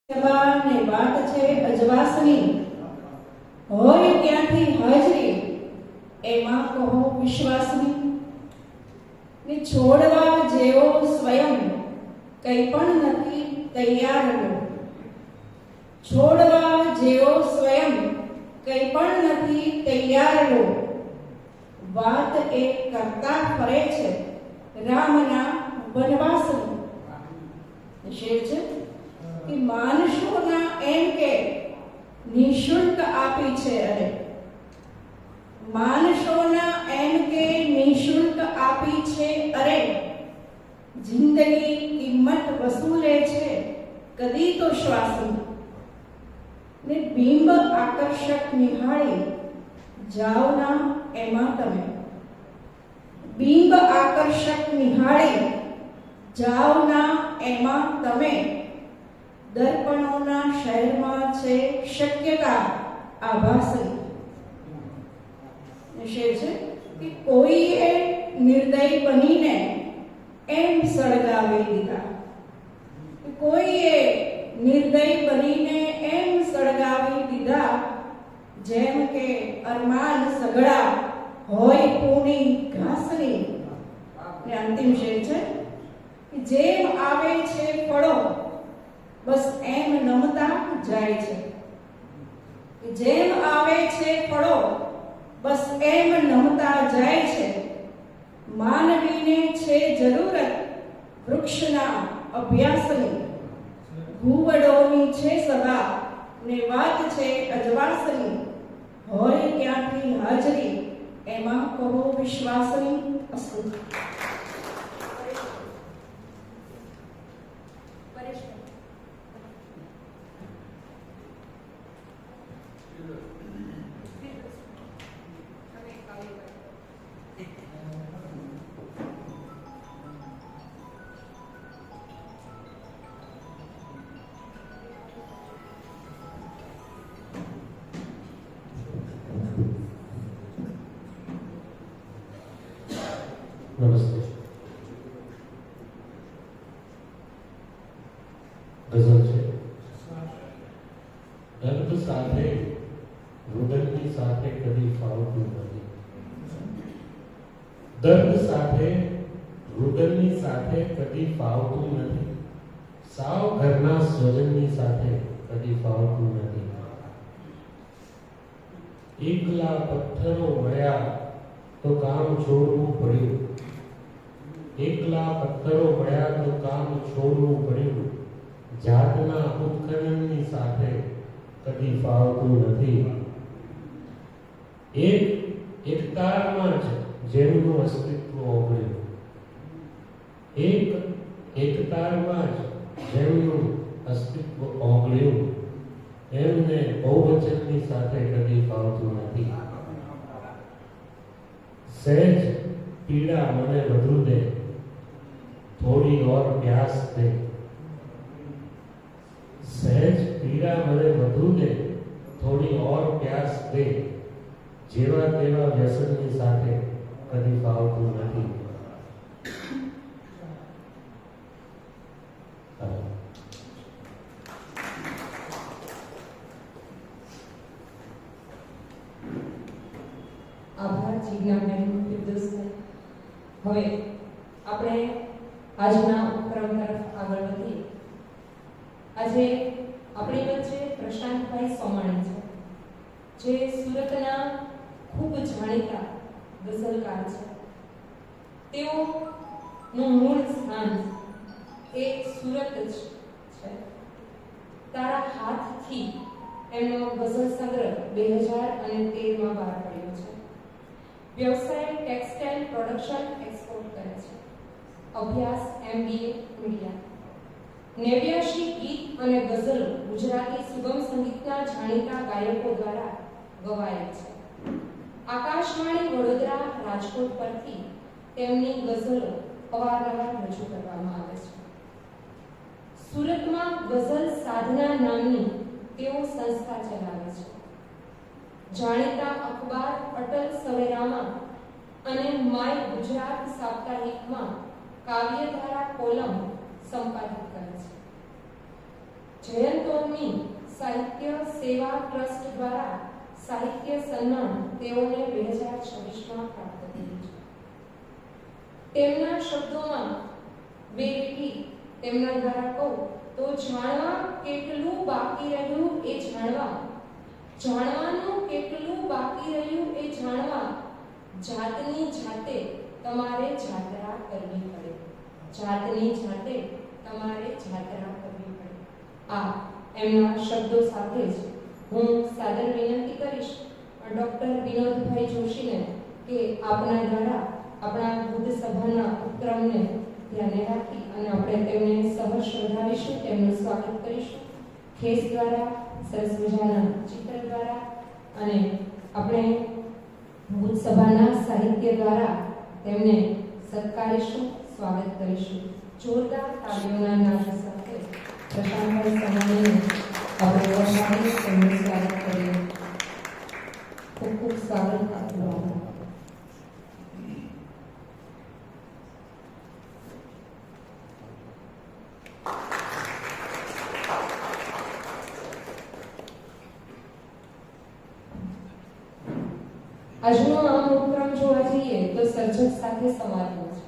ને વાત છે અજવાસની, હોય ત્યાંથી હાજરી, એમાં કહો વિશ્વાસની. ને છોડવા જેવો સ્વયં કંઈ પણ નથી તૈયાર લો. છોડવા જેવો સ્વયં કંઈ પણ નથી તૈયાર લો. વાત એ કરતા ફરે છે રામના વનવાસની. શેર છે કે માણસોના એમ કે નિશુલ્ક આપી છે. અરે માણસોના એમ કે નિશુલ્ક આપી છે. અરે જિંદગી કિંમત વસૂલે છે કદી તો શ્વાસની. ને બિંબ આકર્ષક નિહાળી જાઓ ના એમાં તમે. બિંબ આકર્ષક નિહાળી જાઓ ના એમાં તમે. દર્પણોના શહેરમાં છે શક્યતા આભાસની. શેર છે કે કોઈએ નિર્દય બનીને એમ સળગાવી દીધા. કોઈએ નિર્દય બનીને એમ સળગાવી દીધા, જેમ કે અરમાન સગડા હોય પૂણી ઘાસની. ને અંતિમ શેર છે કે જેમ આવે છે ફળો બસ એમ નમતા જાય છે. જેમ આવે છે ફળો બસ એમ નમતા જાય છે. માનવીને છે જરૂરત વૃક્ષના અભ્યાસની. ભૂવડોની છે સભા ને વાત છે અજવાસની. હોય ત્યાંથી હાજરી, એમાં કહો વિશ્વાસની. અસ્તુ. નમસ્તે. ગઝલ છે. દર્દ સાથે રુદનની સાથે કદી ફાવતું નથી. દર્દ સાથે રુદનની સાથે કદી ફાવતું નથી. સાવ ઘરના સ્વજનની સાથે કદી ફાવતું નથી. એકલા પથ્થરો મળ્યા તો કામ છોડવું પડ્યું. એકલા પથ્થરો મળ્યા તો કામ છોડવું પડ્યું. જાતના ઉત્ખનનની સાથે કદી ફાવતું નથી. એક તારમાં જ જેમનું અસ્તિત્વ ઓગળ્યું. એક તારમાં જ જેમનું અસ્તિત્વ ઓગળ્યું. એમને બહુવચનની સાથે કદી ફાવતું નથી. સહેજ પીડા મને વધુ દે, થોડી और प्यास दे. સહેજ પીડા મને વધુ દે, થોડી और प्यास दे. જેવા તેવા વ્યસનની સાથે કદી ફાવતું નથી. આભાર જીજ્ઞાબેન, ફિરદૌસભાઈ. હવે આપણે આજના ઉપક્રમ તરફ આગળ વધીએ. આજે આપણી વચ્ચે પ્રશાંતભાઈ સોમાણી છે, જે સુરતના ખૂબ જાણીતા ગઝલકાર છે. તેઓનું મૂળ સ્થાન એ સુરત જ છે. તારા હાથથી એમનો ગઝલ સંગ્રહ 2013માં બહાર પડ્યો છે. વ્યવસાય ટેક્સટાઇલ પ્રોડક્શન એક્સપોર્ટ કરે છે. અભ્યાસ MBA મીડિયા. 89 ગીત અને ગઝલો ગુજરાતી સુગમ સંગીતના જાણીતા ગાયકો દ્વારા ગવાયેલ છે. આકાશવાણી વડોદરા રાજકોટ પરથી તેમની ગઝલો અવારનવાર રજૂ કરવામાં આવે છે. સુરતમાં ગઝલ સાધના નામની તેઓ સંસ્થા ચલાવે છે. જાણીતા અખબાર અટલ સવેરામાં અને માય ગુજરાત સાપ્તાહિકમાં કાવ્યધારા કોલમ સંપાદિત કરે છે. જયંતોન્મી સાહિત્ય સેવા ટ્રસ્ટ દ્વારા સાહિત્ય સન્માન તેઓને 2026માં પ્રાપ્ત થયું છે. તેમના શબ્દોમાં બે લીટી તેમના દ્વારા કહું તો જાણવા કેટલું બાકી રહ્યું એ જાણવા, જાણવાનું કેટલું બાકી રહ્યું એ જાણવા, જાતની જાતે તમારે જાત્રા કરવી પડે, જાતની જાતે તમારે જાત્રા કરવી પડે. આ એમના શબ્દો સાથે જ હું સાદર વિનંતી કરીશ ડોક્ટર વિનોદભાઈ જોશીને કે આપના દ્વારા આપણા બુદ્ધ સભાના ઉપક્રમને ધ્યાને રાખી અને આપણે તેમને સહર્ષ વધાવીશું, તેમનું સ્વાગત કરીશું ખેસ દ્વારા, સરસ મજાના ચિત્ર દ્વારા અને આપણે બુદ્ધ સભાના સાહિત્ય દ્વારા તેમને સત્કારીશું, સ્વાગત કરીશું. જોરદાર તાળીઓના નાદ સાથે પ્રશાંતભાઈ સમાણીને આપણે વર્ષાવીને તેમનું સ્વાગત કરીએ. ખૂબ ખૂબ સ્વાગત આપનું. આજનો આ ઉપક્રમ જોવા જઈએ તો સર્જક સાથે સંવાદનો છે,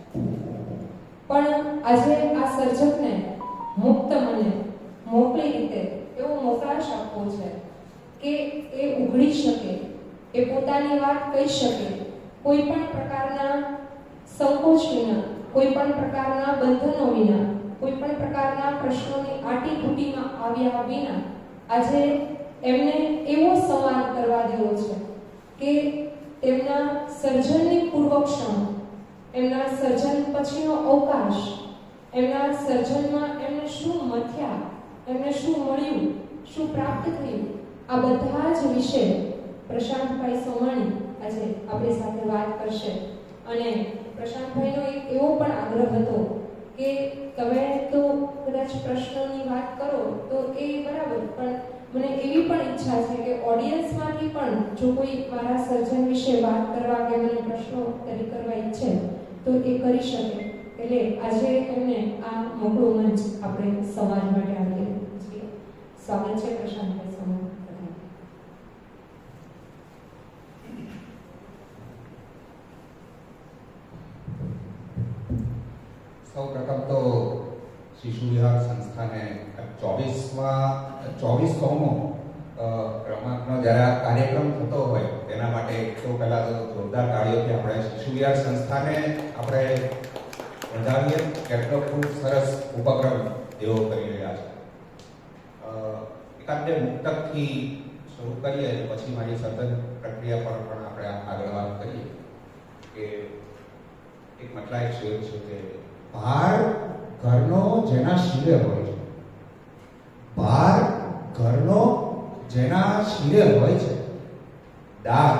પણ આજે આ સર્જકને મુક્ત મને મોકલી રીતે એવો મોકળાશ આપવો છે કે એ ઉઘડી શકે, એ પોતાની વાત કહી શકે, કોઈ પણ પ્રકારના સંકોચ વિના, કોઈ પણ પ્રકારના બંધનો વિના, કોઈ પણ પ્રકારના પ્રશ્નોની આટીઘૂટીમાં આવ્યા વિના આજે એમને એવો સંવાદ કરવા દેવો છે કે તેમના સર્જનની પૂર્વ ક્ષણ, એમના સર્જન પછીનો અવકાશ, એમના સર્જનમાં એમને શું મથ્યા, એમને શું મળ્યું, શું પ્રાપ્ત થયું, આ બધા જ વિશે પ્રશાંતભાઈ સોમાણી આજે આપણી સાથે વાત કરશે. અને પ્રશાંતભાઈનો એક એવો પણ આગ્રહ હતો કે તમે તો કદાચ પ્રશ્નોની વાત કરો તો એ બરાબર, પણ મને એવી પણ ઈચ્છા છે કે ઓડિયન્સમાંથી પણ જો કોઈ મારા સર્જન વિશે વાત કરવા કે મને પ્રશ્નો કરવા ઈચ્છે તો એ કરી શકે. એટલે આજે એમને આ મોકળું મંચ આપણે સંવાદ માટે આપીએ છીએ. સ્વાગત છે પ્રશાંતભાઈ સોમાણી. સૌ પ્રથમ તો શિશુ વિહાર સંસ્થાને 24મો ક્રમાંકનો જ્યારે આ કાર્યક્રમ થતો હોય તેના માટે તો પહેલા તો જોરદાર તાળીઓથી આપણે શિશુ વિહાર સંસ્થાને આપણે વધાવીએ. કેટલો ખૂબ સરસ ઉપક્રમ એવો કરી રહ્યા છે. એકાદ બે મુક્તકથી શરૂ કરીએ પછી મારી સતત પ્રક્રિયા પર પણ આપણે આગળ વાત કરીએ કે એક મતલા એક શેર છે કે ભાર ઘરનો જેના શિરે હોય છે, ભાર ઘરનો જેના શિરે હોય છે, દાગ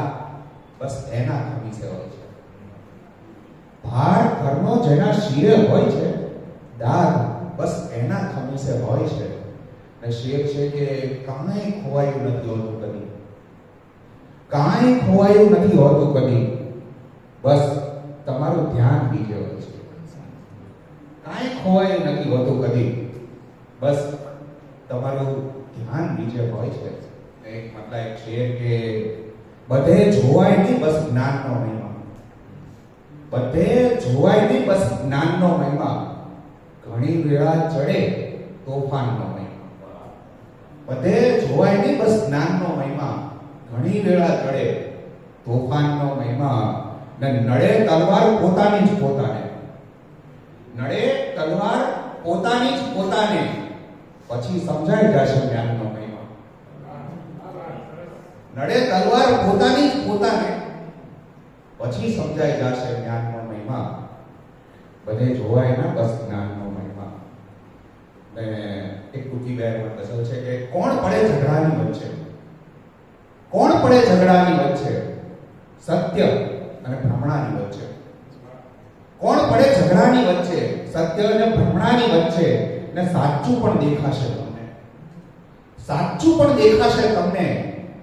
બસ એના ખમીસે હોય છે. ભાર ઘરનો જેના શિરે હોય છે, દાગ બસ એના ખમીસે હોય છે. અને શેર છે કે કાંઈ ખોવાયું નથી હોતું કદી, કાંઈ ખોવાયું નથી હોતું કદી, બસ તમારું ધ્યાન બીજે હોય છે. કાંઈ ખોવાયું નથી હોતું કદી, બસ તમારું ધ્યાન બીજે હોય છે. એક મતલબ એક છે કે બધે જોવાય નહીં બસ જ્ઞાનનો મહિમા, બધે જોવાય નહીં બસ જ્ઞાનનો મહિમા, ઘણી વેળા ચડે તોફાનનો મહિમા. બધે જોવાય નહીં બસ જ્ઞાનનો મહિમા, ઘણી વેળા ચડે તોફાનનો મહિમા. ને નડે તલવાર પોતાની જ પોતાને, નડે તલવાર પોતાની જ પોતાને, પછી સમજાઈ જશે જ્ઞાનનો મહિમા. નડે તલવાર પોતાની જ પોતાને, પછી સમજાઈ જશે જ્ઞાનનો મહિમા. બધે જોવાય ના બસ જ્ઞાનનો મહિમા. ને એક ટૂંકી બેરમાં ગઝલ છે કે કોણ પડે ઝઘડાની વચ્ચે, કોણ પડે ઝઘડાની વચ્ચે, સત્ય અને ભ્રમણાની વચ્ચે. કોણ પડે ઝઘડાની વચ્ચે, સત્ય અને ભ્રમણાની વચ્ચે. ને સાચું પણ દેખાશે તમને, સાચું પણ દેખાશે તમને,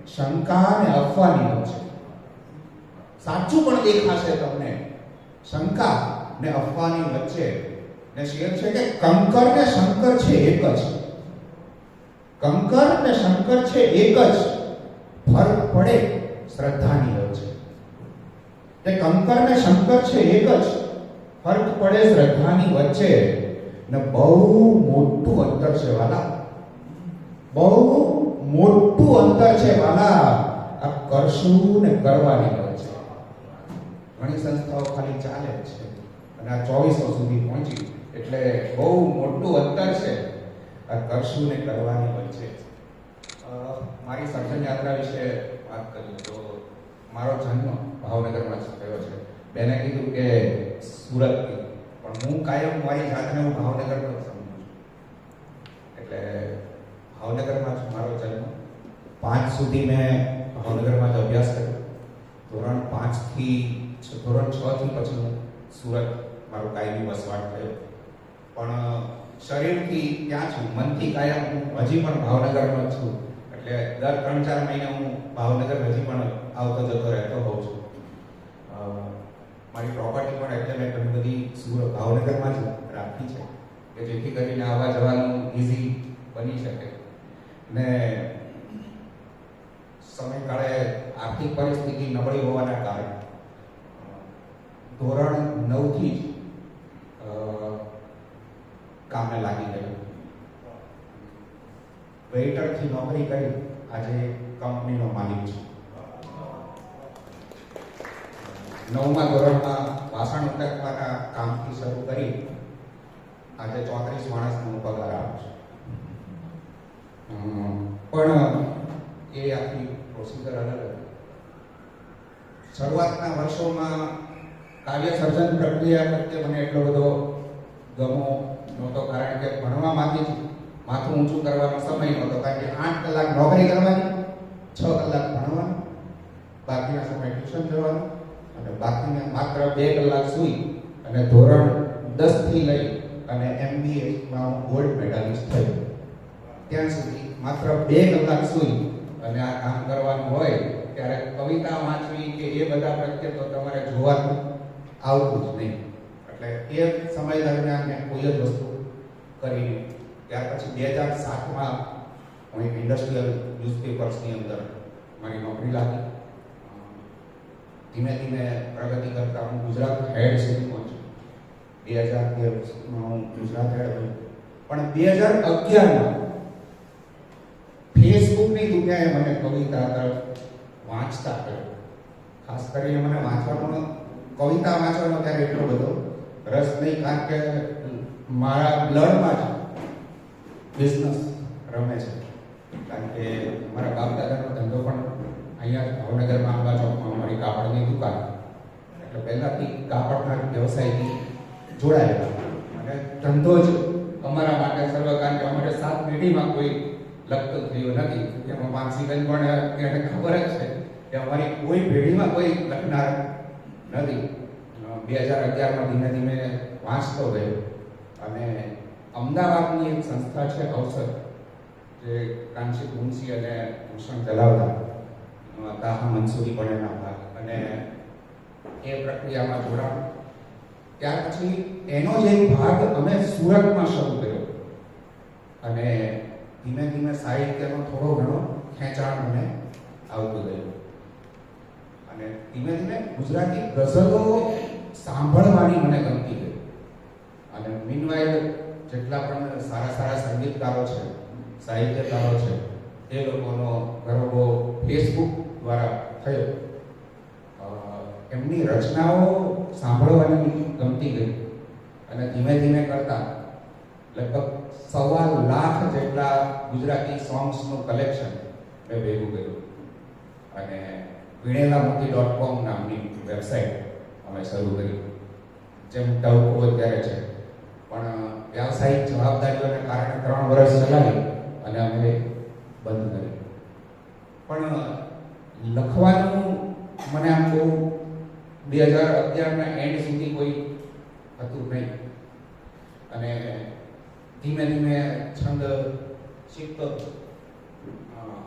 શંકા અને અફવાની વચ્ચે. સાચું પણ દેખાશે તમને, શંકા ને અફવાની વચ્ચે. ને શેર છે કે કંકર ને શંકર છે એક જ, કંકર અને શંકર છે એક જ, ફરક પડે શ્રદ્ધાની વચ્ચે. તે કંકર ને શંકર છે એક જ, ફરક પડે શ્રદ્ધાની વચ્ચે. ને બહુ મોટું અંતર છે વાલા, બહુ મોટું અંતર છે વાલા આ કરશું ને કરવાની વચ્ચે. ઘણી સંસ્થાઓ ખાલી ચાલે જ છે અને આ 2400 સુધી પહોંચી, એટલે બહુ મોટું અંતર છે આ કરશું ને કરવાની વચ્ચે. મારી સર્જન યાત્રા વિશે વાત કરીએ તો મારો જન્મ ભાવનગરમાં થયો છે. બેને કીધું કે સુરતથી, પણ હું કાયમ મારી જાતને હું ભાવનગરનો સમજું છું. એટલે ભાવનગરમાં જ મારો જન્મ. 5 સુધી મેં ભાવનગરમાં જ અભ્યાસ કર્યો. ધોરણ 6 થી પછી હું સુરત મારો કાયમી વસવાટ થયો. પણ શરીરથી ત્યાં છું, મનથી કાયમ હું હજી પણ ભાવનગરનો જ છું. એટલે દર 3-4 મહિને હું ભાવનગર હજી પણ આવતો જતો રહેતો હોઉં છું. મારી પ્રોપર્ટી પણ એટલે મેં ઘણી બધી સુરત ભાવનગરમાં જ રાખી છે કે જેથી કરીને આવવા જવાનું ઇઝી બની શકે. ને સમયગાળે આર્થિક પરિસ્થિતિ નબળી હોવાના કારણે ધોરણ 9 થી જ કામે લાગી ગયો. વેઇટરથી નોકરી કરી આજે કંપનીનો માલિક છું. 9મા ધોરણમાં વાસણ ઉટકવાના કામથી શરૂ કરી આજે 34 માણસનો પગાર આપું છું. પણ એ આખી પ્રોસિજર અલગ હતી. શરૂઆતના વર્ષોમાં કાવ્ય સર્જન પ્રક્રિયા પ્રત્યે મને એટલો બધો ગમો નહોતો, કારણ કે ભણવામાંથી જ માથું ઊંચું કરવાનો સમય નહોતો. કારણ કે 8 કલાક નોકરી કરવાની, 6 કલાક ભણવાનું, બાકીના સમય ટ્યુશન જવાનું અને બાકીના માત્ર 2 કલાક સૂઈ અને ધોરણ 10 થી લઈ અને MBA-માં હું ગોલ્ડ મેડાલિસ્ટ થયો. ત્યાં સુધી માત્ર 2 કલાક સૂઈ અને આ કામ કરવાનું હોય ત્યારે કવિતા વાંચવી કે એ બધા પ્રત્યે તો તમારે જોવાનું આવતું જ નહીં. એટલે એ સમય દરમિયાન મેં કોઈ જ વસ્તુ કરી નહીં. ત્યાર પછી 2007માં હું એક ઇન્ડસ્ટ્રીયલ ન્યૂઝપેપર્સની અંદર મારી નોકરી લાગી. ધીમે ધીમે પ્રગતિ કરતા હું ગુજરાત હેડ સુધી પહોંચ્યો. 2013માં હું ગુજરાત હેડ બન્યો. પણ 2011માં ફેસબુકની દુનિયાએ મને કવિતા તરફ વાંચતા કર્યો. ખાસ કરીને મને વાંચવાનો, કવિતા વાંચવાનો ત્યારે એટલો બધો રસ નહીં, કારણ કે મારા બ્લડમાં જ બિઝનેસ રમે છે. કારણ કે મારા બાપ દાદાનો ધંધો પણ અહીંયા ભાવનગરમાં આંબા ચોકમાં અમારી કાપડની દુકાન, એટલે પહેલાંથી કાપડના વ્યવસાયથી જોડાયેલા અને ધંધો જ અમારા માટે સર્વ, કારણ કે અમારે 7 પેઢીમાં કોઈ લખતું થયું નથી. એમાં માનસીબેન પણ એને ખબર જ છે કે અમારી કોઈ પેઢીમાં કોઈ લખનાર નથી. 2011માં ધીમે ધીમે વાંચતો ગયો અને અમદાવાદની એક સંસ્થા છે અવસર, જે કાંશી મુનશી અને ભૂષણ ચલાવતા, તાહા મંસૂરી પણ એના ભાગ, અને એ પ્રક્રિયામાં જોડાણ. ત્યાર પછી એનો જ એક ભાગ અમે સુરતમાં શરૂ કર્યો અને ધીમે ધીમે સાહિત્યનો થોડો ઘણો ખેંચાણ મને આવતું ગયું અને ધીમે ધીમે ગુજરાતી ગઝલો સાંભળવાની મને ગમતી ગઈ. અને મીનવાઇલ જેટલા પણ સારા સારા સંગીતકારો છે, સાહિત્યકારો છે, એ લોકોનો ગરબો ફેસબુક દ્વારા થયો. એમની રચનાઓ સાંભળવાની ગમતી ગઈ અને ધીમે ધીમે કરતા લગભગ 1.25 લાખ જેટલા ગુજરાતી સોંગ્સનું કલેક્શન મેં ભેગું કર્યું અને vinelamoti.com નામની વેબસાઇટ અમે શરૂ કરી. જેમ ટવકો અત્યારે છે, પણ વ્યાવસાયિક જવાબદારીઓને કારણે 3 વર્ષ ચલાવી અને અમે બંધ કરી. પણ લખવાનું મને આમ બહુ 2011ના એન્ડ સુધી કોઈ હતું નહીં અને ધીમે ધીમે છંદ શીખતો,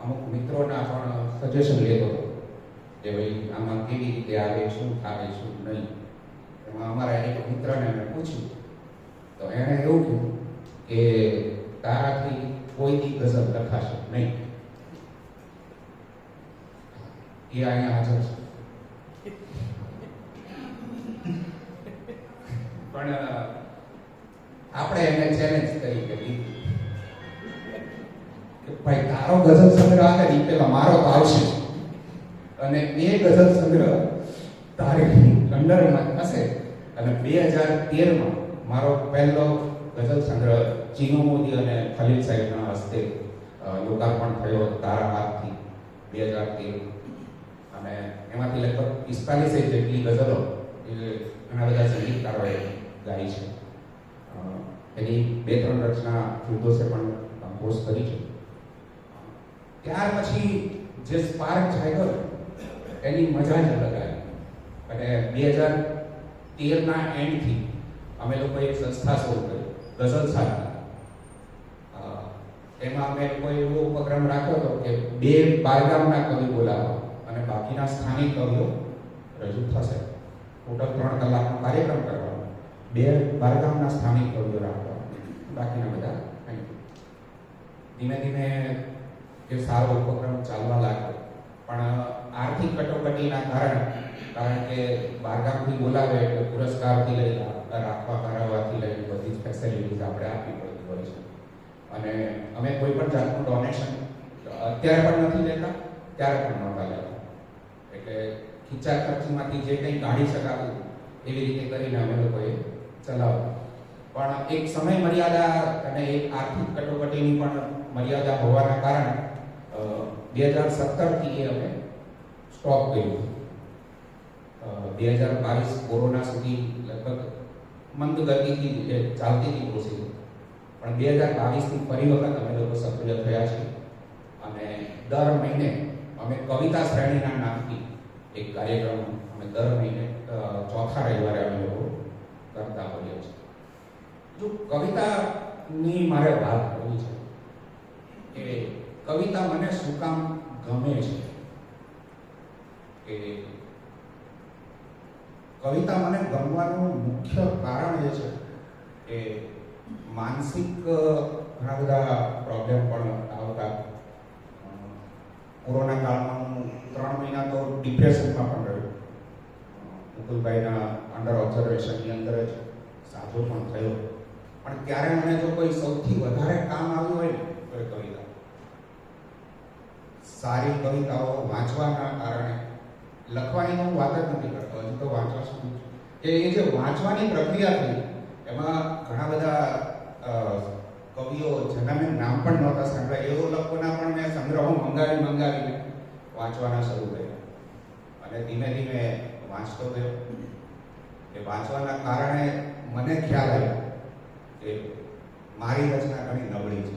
અમુક મિત્રોના પણ સજેશન લેતો કે ભાઈ આમાં કેવી રીતે આવે, શું થાય, શું નહીં. એમાં અમારા એક મિત્રને મેં પૂછ્યું તો એણે એવું કીધું કે તારાથી કોઈ દી ગઝલ લખાશે નહીં. એ અહીંયા હાજર છે. પણ આપણે એને ચેલેન્જ કરી કે ભાઈ તારો ગઝલ સંગ્રહ આવે ને પેલા મારો તો આવશે, અને એ ગઝલ સંગ્રહ તારી લંડનમાં હશે, અને 2013માં મારો પહેલો ગઝલ સંગ્રહ ચીનુ મોદી અને ખલીલ સાહેબના હસ્તે લોકાર્પણ થયો તારા હાથથી 2013. અને એમાંથી લગભગ 45 જેટલી ગઝલો એ ઘણા બધા સંગીતકારોએ ગાઈ છે. એની 2-3 રચના ફિરદોસે પણ કમ્પોઝ કરી છે. ત્યાર પછી જે સ્પાર્ક જાગ્યો એની મજા જ અલગ આવી. અને 2013ના એન્ડથી અમે લોકોએ એક સંસ્થા શરૂ કરી, ગઝલ સાધના. એમાં અમે લોકોએ એવો ઉપક્રમ રાખ્યો હતો કે 2 બારગામના કવિ બોલાવવા અને બાકીના સ્થાનિક કવિઓ રજૂ થશે. ટોટલ 3 કલાકનો કાર્યક્રમ કરવાનો, 2 બારગામના સ્થાનિક કવિઓ રાખવા, બાકીના બધા અહીં. ધીમે ધીમે એ સારો ઉપક્રમ ચાલવા લાગ્યો. પણ આર્થિક કટોકટીના કારણ કે બારગામથી બોલાવે એટલે પુરસ્કારથી લઈ રાખવા કરાવવાથી લઈને બધી જ ફેસિલિટીઝ આપણે આપવી પડતી હોય છે. અને અમે કોઈ પણ જાતનું ડોનેશન અત્યારે પણ નથી લેતા, ત્યારે પણ નહોતા લેતા. એટલે ખીચા ખર્ચમાંથી જે કંઈ કાઢી શકાતું એવી રીતે કરીને અમે લોકોએ ચલાવ્યું. પણ એક સમય મર્યાદા અને એક આર્થિક કટોકટીની પણ મર્યાદા હોવાના કારણે 2017થી અમે સ્ટોપ કર્યું. 2022 કોરોના સુધી લગભગ મંદ ગતિથી ચાલતી હતી પ્રોસેસ. પણ 2022થી ફરી વખત અમે લોકો સક્રિય થયા છીએ. અને દર મહિને અમે કવિતા શ્રેણીના નામથી એક કાર્યક્રમ અમે દર મહિને ચોથા રવિવારે અમે લોકો કરતા હોઈએ છીએ. જો કવિતાની મારે વાત કરવી છે કે કવિતા મને શું કામ ગમે છે, કે કવિતા મને ગમવાનું મુખ્ય કારણ એ છે કે માનસિક ઘણા બધા પ્રોબ્લેમ પણ આવતા. કોરોના કાળમાં હું 3 મહિના તો ડિપ્રેશનમાં પણ રહ્યો. મુકુલભાઈના અંડર ઓબ્ઝર્વેશનની અંદર જ સાજો પણ થયો. પણ ત્યારે મને જો કોઈ સૌથી વધારે કામ આવ્યું હોય ને તો એ કવિતા. સારી કવિતાઓ વાંચવાના કારણે, લખવાની તો હું વાત જ નથી કરતો, હજી તો વાંચવા સુધી કે એ જે વાંચવાની પ્રક્રિયા થઈ એમાં ઘણા બધા કવિઓ જેના મેં નામ પણ નહોતા સાંભળ્યા એવો લોકોના પણ મેં સંગ્રહો મંગાવીને વાંચવાના શરૂ કર્યા. અને ધીમે ધીમે વાંચતો ગયો. એ વાંચવાના કારણે મને ખ્યાલ આવ્યો કે મારી રચના ઘણી નબળી છે.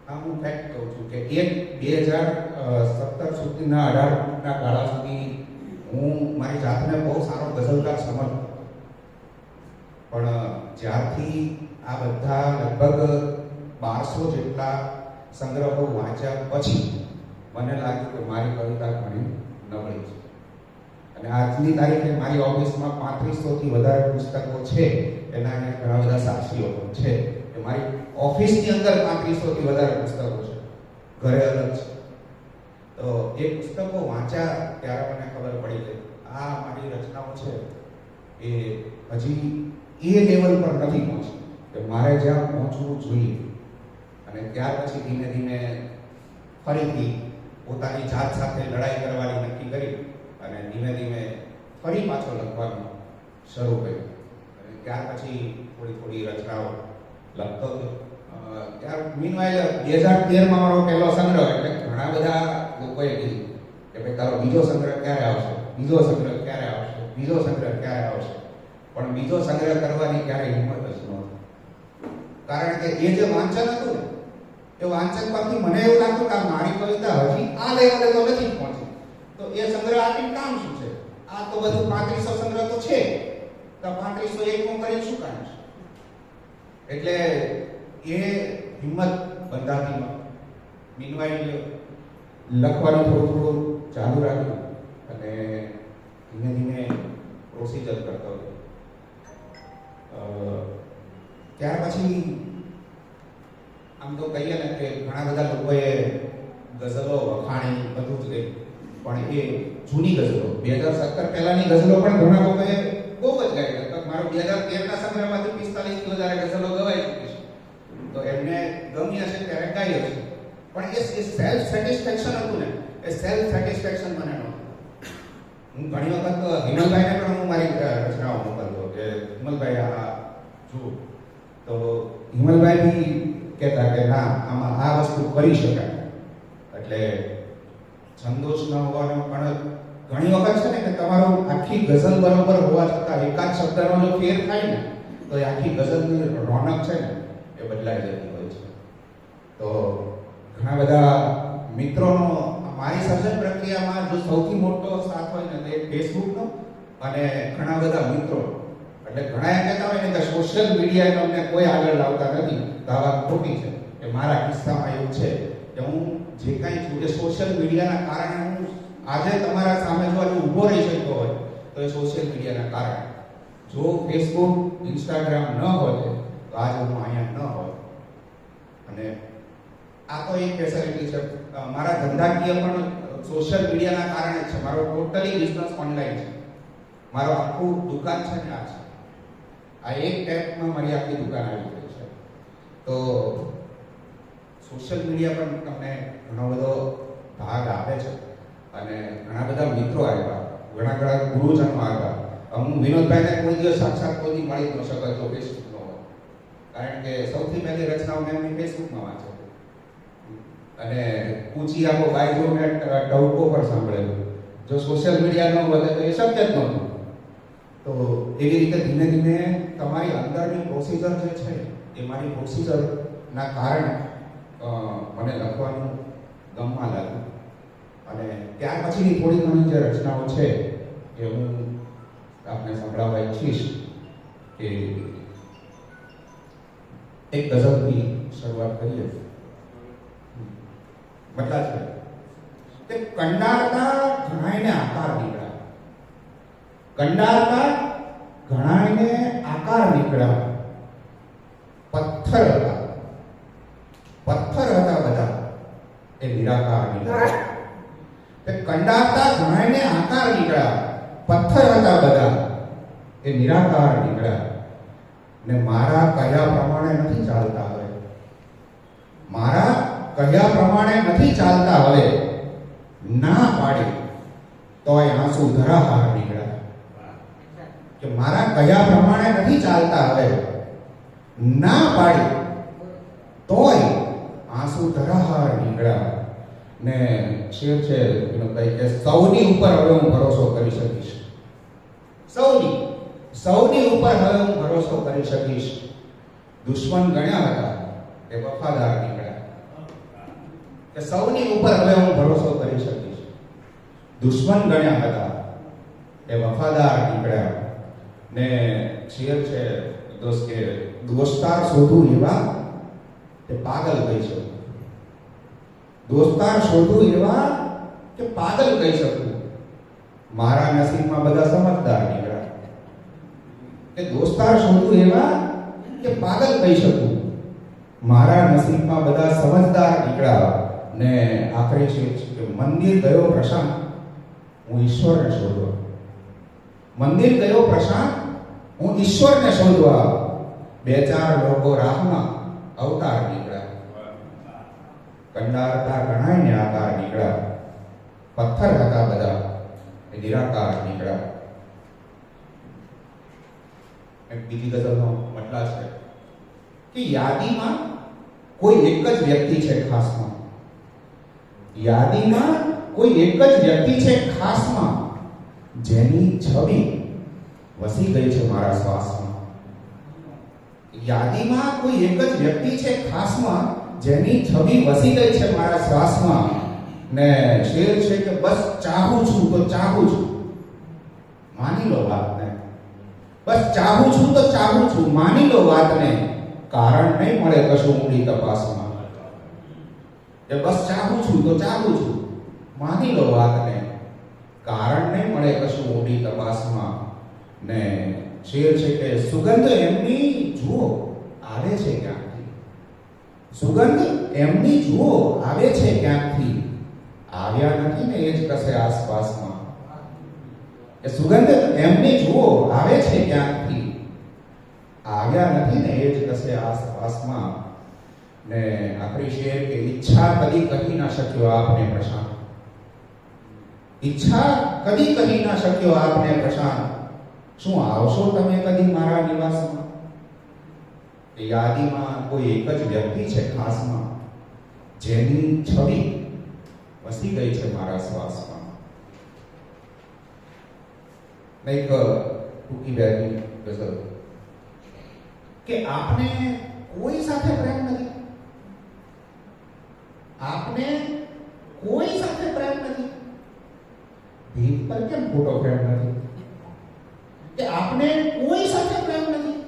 હું ફેક્ટ કહું છું કે 2017 સુધીના 18ના ગાળા સુધી હું મારી જાતને બહુ સારો ગઝલકાર સમજતો. પણ જ્યારથી આ બધા લગભગ 1200 જેટલા સંગ્રહો વાંચ્યા પછી મને લાગ્યું કે મારી કવિતા ઘણી નબળી છે. અને આજની તારીખે મારી ઓફિસમાં 3500થી વધારે પુસ્તકો છે. એના ઘણા બધા સાક્ષીઓ પણ છે કે મારી ઓફિસની અંદર 3500થી વધારે પુસ્તકો છે, ઘરે અલગ છે. તો એ પુસ્તકો વાંચ્યા ત્યારે મને ખબર પડી કે આ મારી રચનાઓ છે એ હજી એ લેવલ પર નથી પહોંચી કે મારે જ્યાં પહોંચવું જોઈએ. અને ત્યાર પછી ધીમે ધીમે ફરીથી પોતાની જાત સાથે લડાઈ કરવાની નક્કી કરી અને ધીમે ધીમે ફરી પાછો લખવાનું શરૂ કર્યું. અને ત્યાર પછી થોડી રચનાઓ લખતો ગયો. ત્યાર મીનવાઇલ 2013માં મારો પહેલો સંગ્રહ, એટલે ઘણા બધા લોકોએ કીધું કે ભાઈ તારો બીજો સંગ્રહ ક્યારે આવશે, બીજો સંગ્રહ ક્યારે આવશે, બીજો સંગ્રહ ક્યારે આવશે. પણ બીજો સંગ્રહ કરવાની ક્યારેય હિંમત જ નહોતી. કારણ કે એ જે વાંચન હતું ને એ વાંચન પરથી મને એવું લાગતું કે મારી કવિતા હજી આ લેવલે તો નથી પહોંચી, તો એ સંગ્રહ આપીને કામ શું છે? આ તો બધું 3500 સંગ્રહ તો છે, તો 3501 કરી શું કામ છે? એટલે એ હિંમત બંધાતી નહોતી. મીનવાઇલ લખવાનું થોડું ચાલુ રાખ્યું અને ધીમે ધીમે પ્રોસિજર કરતો ગયો. ત્યાર પછી આમ તો કહીએ ને કે ઘણા બધા લોકોએ ગઝલો વખાણી બધું જ લઈ, પણ એ જૂની ગઝલો 2017 પહેલાની ગઝલો પણ ઘણા લોકોએ બહુ જ ગાઈ. લગભગ મારો 2013ના સમયમાંથી 45 થી વધારે ગઝલો ગવાઈ ચૂકી છે. તો એમને ગમી હશે ત્યારે ગાઈ હશે, પણ એ સેલ્ફ સેટિસ્ફેક્શન હતું ને, એ સેલ્ફ સેટિસ્ફેક્શન મને નહોતું. હું ઘણી વખત હિમલભાઈને પણ હું મારી રચનાઓ મોકલતો કે હિમલભાઈ આ જુઓ, તો હિમલભાઈ બી કહેતા કે ના આમાં આ વસ્તુ કરી શકાય. એટલે છંદોષ ન હોવાનો પણ ઘણી વખત છે ને કે તમારું આખી ગઝલ બરોબર હોવા છતાં એકાદ શબ્દનો જો ફેર થાય ને તો એ આખી ગઝલની રોનક છે ને એ બદલાઈ જતી હોય છે. તો ઘણા બધા મિત્રોનો મારી સર્જન પ્રક્રિયામાં જો સૌથી મોટો સાથ હોય ને તે ફેસબુકનો અને ઘણા બધા મિત્રો. એટલે ઘણા એમ કહેતા હોય ને કે સોશિયલ મીડિયા અમને કોઈ આગળ લાવતા નથી, તો આ વાત ખોટી છે. કે મારા કિસ્સામાં એવું છે કે હું જે કાંઈ છું એ સોશિયલ મીડિયાના કારણે હું આજે તમારા સામે જો આજે ઊભો રહી શકતો હોય તો એ સોશિયલ મીડિયાના કારણે. જો ફેસબુક ઇન્સ્ટાગ્રામ ન હોત તો આજે હું અહીંયા ન હોત. અને આ તો એક ફેસિલિટી છે. મારા ધંધાકીય પણ સોશિયલ મીડિયાના કારણે છે. મારો ટોટલી બિઝનેસ ઓનલાઈન છે. મારો આખું દુકાન છે ને આ છે. આ એક ટેપમાં મારી આખી દુકાન આવી ગઈ છે. તો સોશિયલ મીડિયા પણ તમને ઘણો બધો ભાગ આપે છે અને ઘણા બધા મિત્રો આવ્યા, ઘણા ગુરુજનો આવ્યા. હું વિનોદભાઈને કોઈ દિવસ સાક્ષાત કોઈ મળી ન શકતો જો ફેસબુક ન હોય, કારણ કે સૌથી પહેલી રચનાઓ મેં એમની ફેસબુકમાં વાંચી અને ઊંચી આખો બાયજો મેં ટવકો પર સાંભળેલું. જો સોશિયલ મીડિયા ન વધે તો એ શક્ય જ નહોતું. તો એવી રીતે ધીમે ધીમે તમારી અંદરની પ્રોસિજર જે છે એ મારી પ્રોસિજરના કારણે મને લખવાનું ગમવા લાગ્યું. અને ત્યાર પછીની થોડી ઘણી જે રચનાઓ છે એ હું આપને સંભળાવવા ઈચ્છીશ. કે એક ગઝલથી શરૂઆત કરીએ. બદલા છે કે કંડારતા ઘણાયને આકાર નીકળ્યા, કંડારતા ઘણાયને આકાર નીકળ્યા. પથ્થર હતા, પથ્થર હતા બધા એ નિરાકાર નીકળ્યા. તે કંડારતા ઘણાયને આકાર નીકળ્યા, પથ્થર હતા બધા એ નિરાકાર નીકળ્યા. ને મારા કહ્યા પ્રમાણે નથી ચાલતા હવે, મારા કહ્યા પ્રમાણે નથી ચાલતા હવે. ના પાડી તોય આંસુ ધરાહાર નીકળ્યા. કે મારા કહ્યા પ્રમાણે નથી ચાલતા હવે, ના પાડી તોય આંસુ ધરાહાર નીકળ્યા. ને શેર છે વિનોદભાઈ કે સૌની ઉપર હવે હું ભરોસો કરી શકીશ, સૌની ઉપર હવે હું ભરોસો કરી શકીશ. દુશ્મન ગણ્યા હતા એ વફાદાર નીકળ્યા. કે સૌની ઉપર હવે હું ભરોસો કરી શકીશ. દુશ્મન ગણ્યા હતા એ વફાદાર નીકળ્યા. ને શેર છે દોસ્ત કે દોસ્તાર શોધું એવા કે પાગલ કહી શકું, દોસ્તાર શોધું એવા કે પાગલ કહી શકું. મારા નસીબમાં બધા સમજદાર નીકળ્યા. કે દોસ્તાર શોધું એવા કે પાગલ કહી શકું. મારા નસીબમાં બધા સમજદાર નીકળ્યા. ને આખરે છે કે મંદિર ગયો પ્રશાંત હું ઈશ્વરને શોધવા, મંદિર ગયો પ્રશાંત હું ઈશ્વરને શોધવા. બે ચાર લોકો રાહમાં અવતાર નીકળ્યા. કંડારતા ઘણાયને આકાર નીકળ્યા. પથ્થર હતા બધા એ નિરાકાર નીકળ્યા. એક બીજી ગઝલનો મતલબ છે કે યાદીમાં કોઈ એક જ વ્યક્તિ છે ખાસમાં, યાદીમાં કોઈ એક જ વ્યક્તિ છે ખાસમાં, જેની છબી વસી ગઈ છે મારા શ્વાસમાં. યાદીમાં કોઈ એક જ વ્યક્તિ છે ખાસમાં, જેની છબી વસી ગઈ છે મારા શ્વાસમાં. ને શેર છે કે બસ ચાહું છું તો ચાહું છું, માની લો વાતને. બસ ચાહું છું તો ચાહું છું, માની લો વાતને. કારણ નહીં મળે કશું ઊંડી તપાસમાં. કે બસ ચાહું છું તો ચાહું છું, માની લો વાતને. કારણ નહીં મળે કશું ઊંડી તપાસમાં. ને શેર છે કે સુગંધ એમની જુઓ આવે છે ક્યાંથી, સુગંધ એમની જુઓ આવે છે ક્યાંકથી, આવ્યા નથી ને એ જ કશે આસપાસમાં. એ સુગંધ એમની જુઓ આવે છે ક્યાંકથી, આવ્યા નથી ને એ જ કશે આસપાસમાં. ને આખરી શેર કે ઈચ્છા કદી કહી ના શક્યો આપને પ્રશાંત, ઈચ્છા કદી કહી ના શક્યો આપને પ્રશાંત. શું આવશો તમે કદી મારા નિવાસમાં? એ યાદીમાં કોઈ એક જ વ્યક્તિ છે ખાસમાં, જેની છબી વસી ગઈ છે મારા શ્વાસમાં. એક ટૂંકી બેની ગઝલ કે આપને કોઈ સાથે પ્રેમ નથી, આપને કોઈ સાથે પ્રેમ નથી, ભીત પર કેમ ફોટો ફ્રેમ નથી? કે આપને કોઈ સાથે પ્રેમ નથી,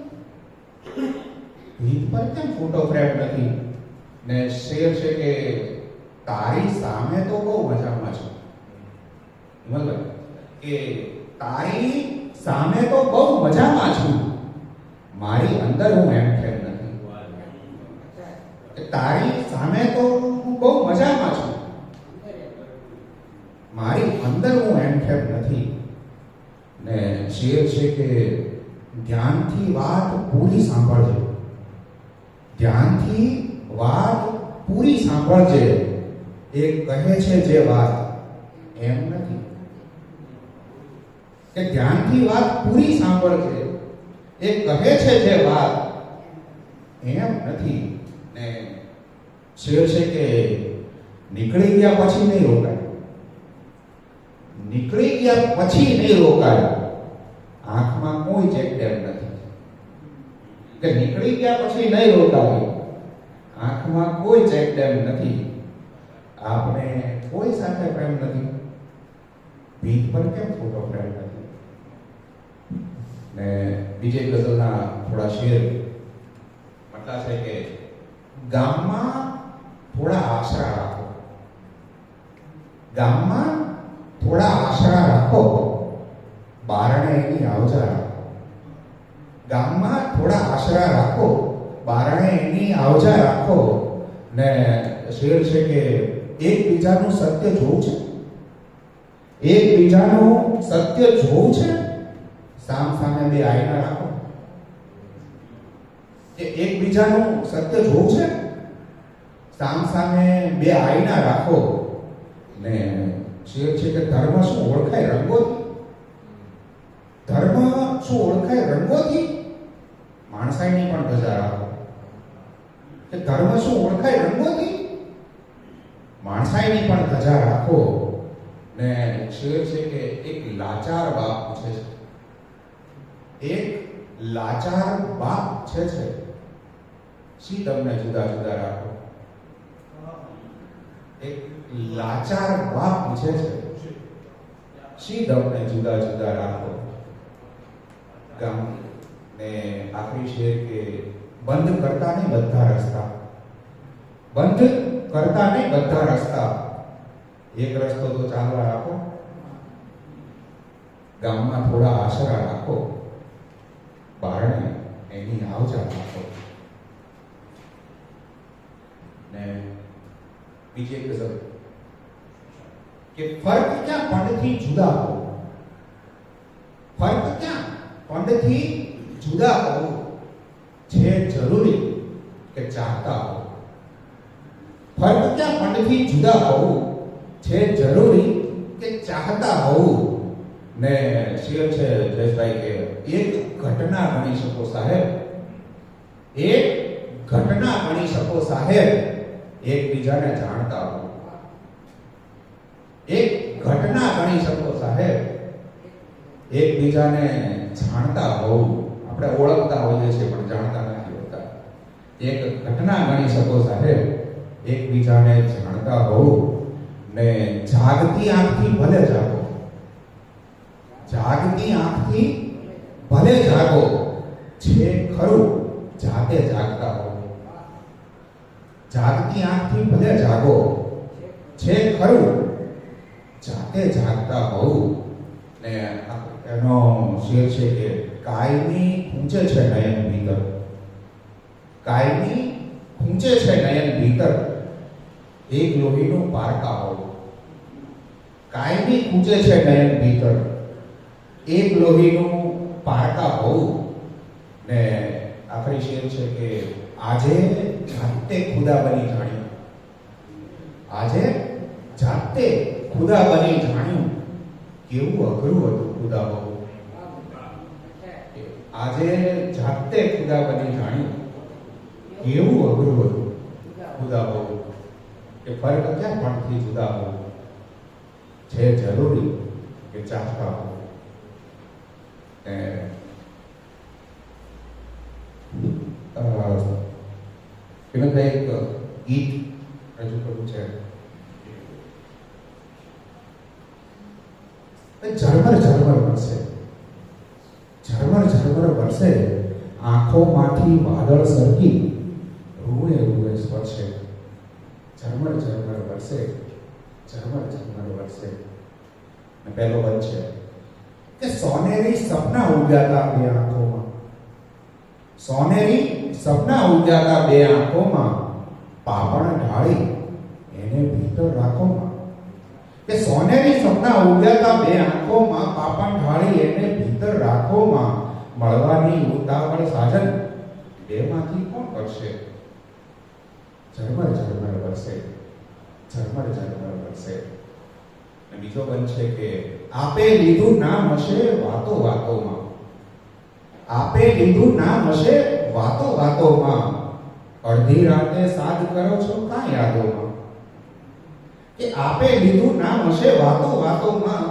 ભીત પર કેમ ફોટો ફ્રેમ નથી? ને શેર છે કે તારી સામે તો બહુ મજામાં છું, મતલબ કે તારી સામે તો બહુ મજામાં છું, મારી અંદર હું એમ કેમ નથી. તારી સામે તો હું બહુ મજામાં છું, મારી અંદર હું એમ કેમ નથી. ને શેર છે કે ધ્યાનથી વાત પૂરી સાંભળજે, ધ્યાનથી વાત પૂરી સાંભળજે. એ કહે છે જે વાત એમ નથી, કે ધ્યાનથી વાત પૂરી સાંભળજે. એ કહે છે જે વાત એમ નથી. ને શેર છે કે નીકળી ગયા પછી નહીં રોકાય, નીકળી ગયા પછી નહીં રોકાય. આંખમાં કોઈ ચેક ડેમ નથી, કે નીકળી ગયા પછી નહીં રોકાય. આંખમાં કોઈ ચેક ડેમ નથી. આપણે કોઈ સાથે પ્રેમ નથી, ભીત પર કેમ ફોટો ફ્રેમ નથી. ને બીજે ગઝલના થોડા શેર મતલબ છે કે ગામમાં થોડા આશરા રાખો, ગામમાં થોડા આશરા રાખો, બારણે એની આવજા રાખો. ગામમાં થોડા આશરા રાખો, બારણે એની આવજા રાખો. ને શેર છે કે એકબીજાનું સત્ય જોવું છે, એકબીજાનું સત્ય જોવું છે, સામ સામે બે આઈના રાખો. કે એકબીજાનું સત્ય જોવું છે, સામ સામે બે આઈના રાખો. ને શેર છે કે ધર્મ શું ઓળખાય રંગોથી, ધર્મ શું ઓળખાય રંગોથી, માણસાઈની પણ ધજા રાખો. કે ધર્મ શું ઓળખાય રંગોથી, માણસાઈની પણ ધજા રાખો. ને શેર છે કે એક લાચાર બાપ પૂછે છે, એક લાચાર બાપ છે શી તમને જુદા જુદા રાખો. એક લાચાર બાપ પૂછે છે, શી તમને જુદા જુદા રાખો. ગામ ને આખરી શેર કે બંધ કરતા નહીં બધા રસ્તા, બંધ કરતા નહીં બધા રસ્તા, એક રસ્તો તો ચાલવા રાખો. ગામમાં થોડા આશરા રાખો, બારણે એની આવજા રાખો. ને બીજી એક ગઝલ કે ફર્ક ક્યાં પંડથી જુદા હો, ફર્ક ક્યાં પંડથી જુદા હો, છે જરૂરી કે ચાહતા હો. ફર્ક ક્યાં પંડથી જુદા હો, છે જરૂરી કે ચાહતા હો. ને શેર છે જયેશભાઈ કે એક ઘટના ગણી શકો સાહેબ, એક ઘટના ગણી શકો સાહેબ, એકબીજાને જાણતા હો. એક ઘટના ગણી શકો સાહેબ, એકબીજાને જાણતા હો. આપણે ઓળખતા હોઈએ છીએ પણ જાણતા નથી હોતા. એક ઘટના ગણી શકો સાહેબ, એકબીજાને જાણતા હો. ને જાગતી આંખથી ભલે જાગો, જાગતી આંખથી ભલે જાગો, છે ખરું જાતે જાગતા હો. જાગતી આંખથી ભલે જાગો, છે ખરું જાતે જાગતા હો. ને એનો શેર છે કે કાયમી ખૂંચે છે નયન ભીતર, કાયમી ખૂંચે છે નયન ભીતર એક લોહીનું પારકા હોવું. કાયમી ખૂંચે છે નયન ભીતર એક લોહીનું પારકા હોવું. ને આખરી શેર છે કે આજે જાતે ખુદા બની જાણ્યું. આજે જાતે ખુદા બની જાણ્યું કેવું અઘરું હતું ખુદા હોવું. આજે જાતે ખુદા બની જાણ્યું કેવું અઘરું હતું ખુદા હોવું. કે ફરક ક્યાં પણથી જુદા હોવું છે જરૂરી કે ચાહતા હોવું. એનું એક ગીત રજૂ કરવું છે. ઝરમર ઝરમર વરસે, ઝરમર ઝરમર વરસે, આંખોમાંથી વાદળ સરકી રૂએ રૂએ સ્પર્શે. ઝરમર ઝરમર વરસે, ઝરમર ઝરમર વરસે. પહેલો બંધ છે કે સોનેરી સપના ઉગ્યા બે આંખોમાં. સોનેરી સપના ઉગ્યા બે આંખોમાં, પાપણ ઢાળી એને ભીતર રાખોમાં. કે સોનેરી સપના ઉગ્યા બે આંખોમાં, પાપણ ઢાળી એને ભીતર રાખોમાં. મળવાની ઉતાવળ સાજન બેમાંથી કોણ કરશે? ઝરમર ઝરમર વરસે, ઝરમર ઝરમર વરસે. બીજો બંધ છે કે આપે લીધું નામ હશે વાતો વાતોમાં. આપે લીધું નામ હશે વાતો વાતોમાં. અડધી રાતે સાદ કરો છો કાં યાદોમાં. કે આપે લીધું નામ હશે વાતો વાતોમાં.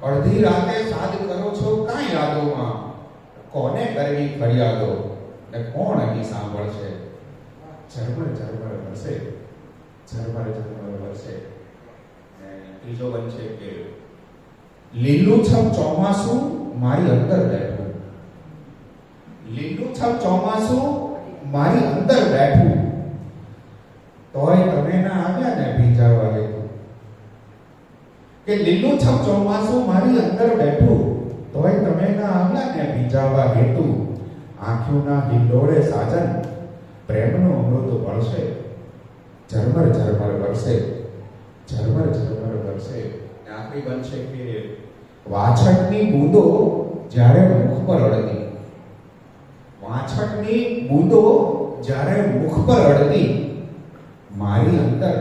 અડધી રાતે સાદ કરો છો કાં યાદોમાં. કોને કરવી ફરિયાદો ને કોણ અહીં સાંભળશે? ઝરમર ઝરમર વરસે, ઝરમર ઝરમર વરસે. ત્રીજો બંધ છે કે લીલુંછમ ચોમાસું મારી અંદર બેઠું. લીલુંછમ ચોમાસું મારી અંદર બેઠું, તોય તમે ના આવ્યા ને ભીંજાવા હેતુ. કે લીલુંછમ ચોમાસું મારી અંદર બેઠું, તોય તમે ના આવ્યા ને ભીંજાવા હેતુ. આંખોના હિંડોળે સાજન પ્રેમનો અમૃત વળશે. ઝરમર ઝરમર વરસે, ઝરમર ઝરમર વરસે. આખરી બનશે કે વાછટની બૂંદો જ્યારે મુખ પર અડતી. વાછટની બૂંદો જ્યારે મુખ પર અડતી, મારી અંદર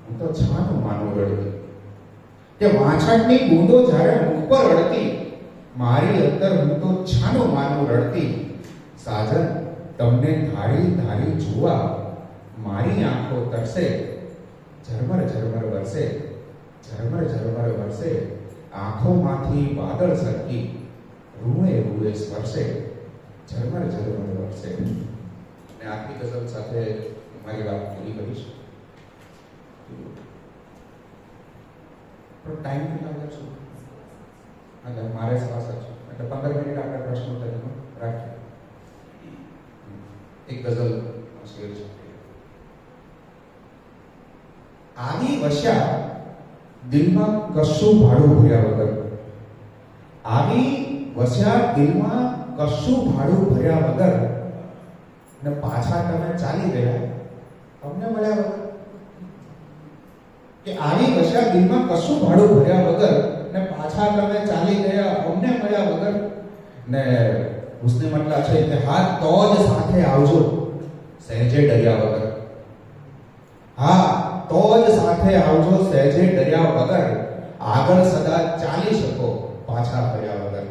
હું તો છાનું માનું રડતી. કે વાછટની બૂંદો જ્યારે મુખ પર અડતી, મારી અંદર હું તો છાનું માનું રડતી. સાજન તમને ધારી ધારી જોવા મારી આંખો તરસે. ઝરમર ઝરમર વરસે, ઝરમર ઝરમર વરસે. આંખોમાંથી વાદળ સરકી રૂએ રૂએ સ્પર્શે. ઝરમર ઝરમર વરસે. અને આખરી ગઝલ સાથે મારી વાત પૂરી કરીશ. પણ ટાઈમ કેટલા કરશું? એટલે મારે શ્વાસ છે એટલે 15 મિનિટ આપણે પ્રશ્નોત્તરીમાં રાખીએ. એક ગઝલ શેર છે. આવી વસ્યા દિલમાં કશું ભાડું ભર્યા વગર. આવી વસ્યા દિલમાં કશું ભાડું ભર્યા વગર, ને પાછા તમે ચાલી ગયા અમને મળ્યા વગર. કે આવી વસ્યા દિલમાં કશું ભાડું ભર્યા વગર, ને પાછા તમે ચાલી ગયા અમને મળ્યા વગર. ને ઉસને મતલબ છે કે હા તો જ સાથે આવજો સહેજે ડર્યા વગર. હા તો જ સાથે આવજો સહેજે ડર્યા વગર. આગળ સદા ચાલી શકો પાછા ફર્યા વગર.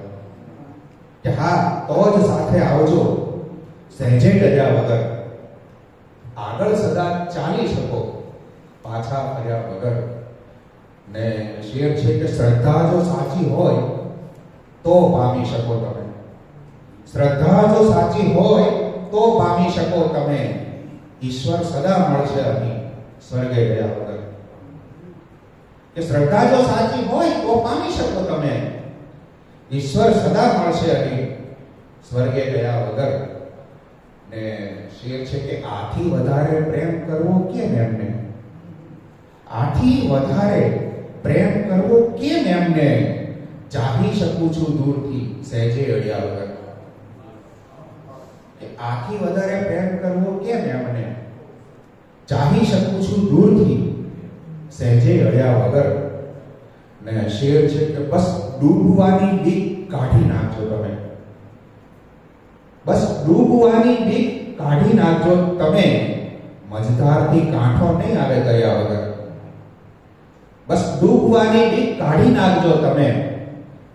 કે હા તો જ સાથે આવજો સહેજે ડર્યા વગર. આગળ સદા ચાલી શકો પાછા ફર્યા વગર. ને શેર છે કે શ્રદ્ધા જો સાચી હોય તો પામી શકો તમે. શ્રદ્ધા જો સાચી હોય તો પામી શકો તમે. ઈશ્વર સદા મળશે અહીં સ્વર્ગે ગયા વગર. કે શ્રદ્ધા જો સાચી હોય તો પામી શકો તમે. ઈશ્વર સદા મળશે અહીં સ્વર્ગે ગયા વગર. ને શેર છે કે આથી વધારે પ્રેમ કરવો કેમ એમને. આથી વધારે પ્રેમ કરવો કેમ એમને. ચાહી શકું છું દૂરથી સહેજે અડ્યા વગર. કે આથી વધારે પ્રેમ કરવો કેમ એમને. ચાહી શકું છું દૂરથી સહેજે અડ્યા વગર. ને શેર છે કે બસ ડૂબવાની બીક કાઢી નાખજો તમે, બસ ડૂબવાની બીક કાઢી નાખજો તમે, મજધારથી કાંઠો નહીં આવે તર્યા વગર. બસ ડૂબવાની બીક કાઢી નાખજો તમે,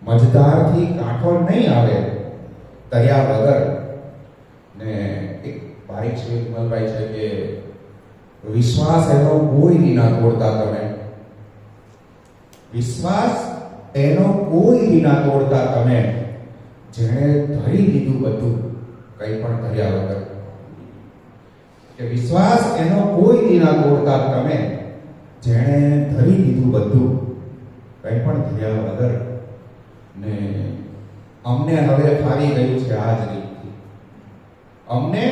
મજધારથી કાંઠો નહીં આવે તર્યા વગર. ને એક બારીક છે વિમલભાઈ છે કે વિશ્વાસ એનો કોઈ વિના તોડતા તમે, વિશ્વાસ એનો કોઈ વિના તોડતા તમે, જેણે ધરી લીધું બધું કંઈ પણ ધર્યા વગર. કે વિશ્વાસ એનો કોઈ વિના તોડતા તમે, જેણે ધરી લીધું બધું કંઈ પણ ધર્યા વગર. ને અમને હવે ફાવી ગયું છે આ જ રીતથી, અમને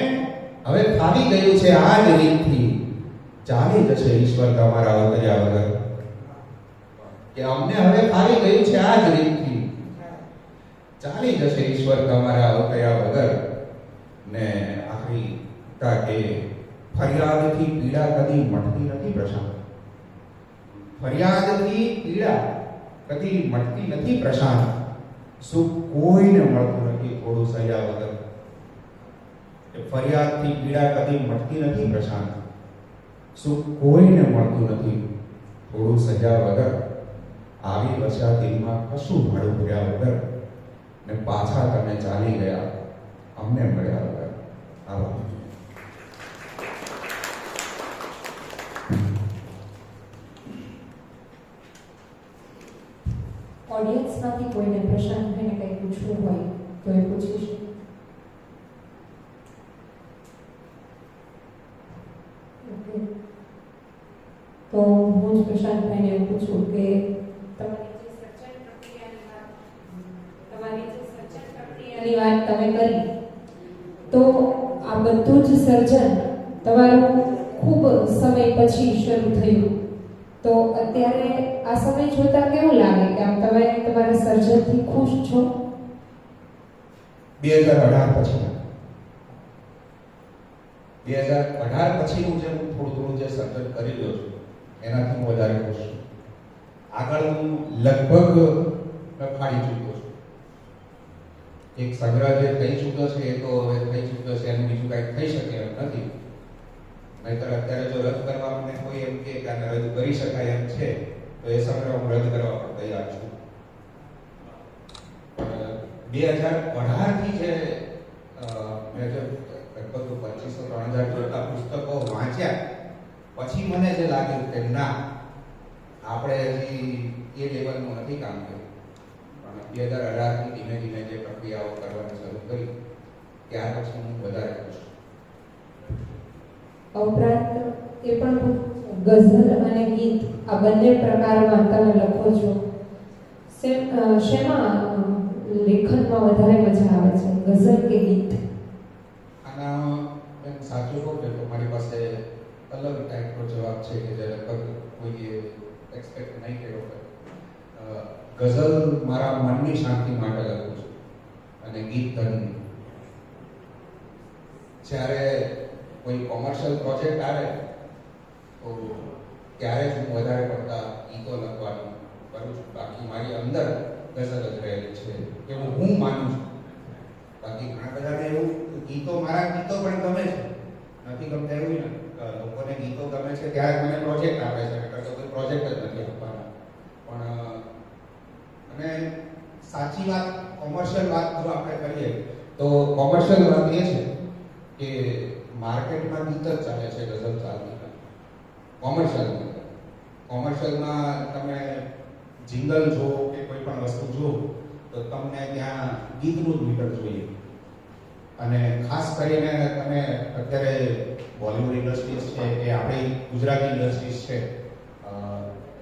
હવે ફાવી ગયું છે આ જ રીતથી, ચાલી જશે ઈશ્વર તમારા અવતર્યા વગર. કે અમને હવે ફાવી ગયું છે આ જ રીતથી, ચાલી જશે ઈશ્વર તમારા અવતર્યા વગર. ને આખરી કે ફરિયાદથી પીડા કદી મટતી નથી પ્રશાંત, ફરિયાદથી પીડા કદી મટતી નથી પ્રશાંત, સુખ કોઈને મળતું નથી થોડું સહ્યા વગર. ફરિયાદથી પીડા કદી મટતી નથી પ્રશાંત, સુખ કોઈને મળતું નથી થોડું સહ્યા વગર. આવી વસ્યા દિલમાં કશું ભાડું ભર્યા વગર, ને પાછા તમે ચાલી ગયા અમને મળ્યા વગર. આવો. ઓડિયન્સમાંથી કોઈને પ્રશાંતભાઈને કંઈ પૂછવું હોય તો એ પૂછી શકે. ઓકે, તો હું જ પ્રશાંતભાઈને એવું પૂછું કે તમારી જે સર્જન પ્રક્રિયાની વાત તમે કરી, તો આ બધું જ સર્જન તમારું ખૂબ સમય પછી શરૂ થયું, તો અત્યારે આ સમય જોતા કેવું લાગે કે આમ તમે તમારા સર્જનથી ખુશ છો? 2018 પછીનું જે હું થોડું જે સર્જન કરી રહ્યો છું એનાથી હું વધારે ખુશ છું. આગળ હું લગભગ ફાડી ચૂક્યો છું. એક સંગ્રહ જે થઈ ચૂક્યો છે એ તો હવે થઈ ચૂક્યો છે, એનું બીજું કંઈ થઈ શકે એમ નથી. નહીંતર અત્યારે જો રદ કરવા મને કોઈ એમ કે આને રદ કરી શકાય એમ છે તો એ સંગ્રહ હું રદ કરવા પણ તૈયાર છું. 2018 થી જે મેં જે લગભગ 2500-3000 જેટલા પુસ્તકો વાંચ્યા પછી મને જે લાગ્યું કે ના, આપણે હજી એ લેવલનું નથી કામ કર્યું. પણ 2018 થી ધીમે ધીમે જે પ્રક્રિયાઓ કરવાની શરૂ કરી ત્યાર પછી હું વધારે ખુશ છું. ઉપરાંત એ પણ ગઝલ અને ગીત આ બંને પ્રકારમાં તમે લખો છો, શેમાં લેખનમાં વધારે મજા આવે છે, ગઝલ કે ગીત? આના સાચું કહું તો મારી પાસે અલગ ટાઈપનો જવાબ છે કે જે લગભગ કોઈએ એક્સપેક્ટ નહીં કર્યો હોય. ગઝલ મારા મનની શાંતિ માટે લખું છું અને ગીત ધનની. જ્યારે કોઈ કોમર્શિયલ પ્રોજેક્ટ આવે તો ત્યારે જ હું વધારે પડતા ગીતો લખવાનું કરું છું. બાકી મારી અંદર ગઝલ જ રહેલી છે એવું હું માનું છું. બાકી ઘણા બધાને એવું મારા ગીતો પણ ગમે છે, નથી ગમતા એવું ને. લોકોને ગીતો ગમે છે ત્યારે મને પ્રોજેક્ટ આપે છે, નકર તો કોઈ પ્રોજેક્ટ જ નથી આપવાના. પણ અને સાચી વાત, કોમર્શિયલ વાત જો આપણે કરીએ તો કોમર્શિયલ વાત એ છે કે માર્કેટમાં ગીત જ ચાલે છે, ગઝલ ચાલતી નથી. કોમર્શિયલમાં તમે જિંગલ જો કે કોઈ પણ વસ્તુ જો તો તમને ત્યાં ગીતનું જ મીટર જોઈએ. અને ખાસ કરીને તમે અત્યારે બોલિવૂડ ઇન્ડસ્ટ્રીઝ છે કે આપણી ગુજરાતી ઇન્ડસ્ટ્રીઝ છે,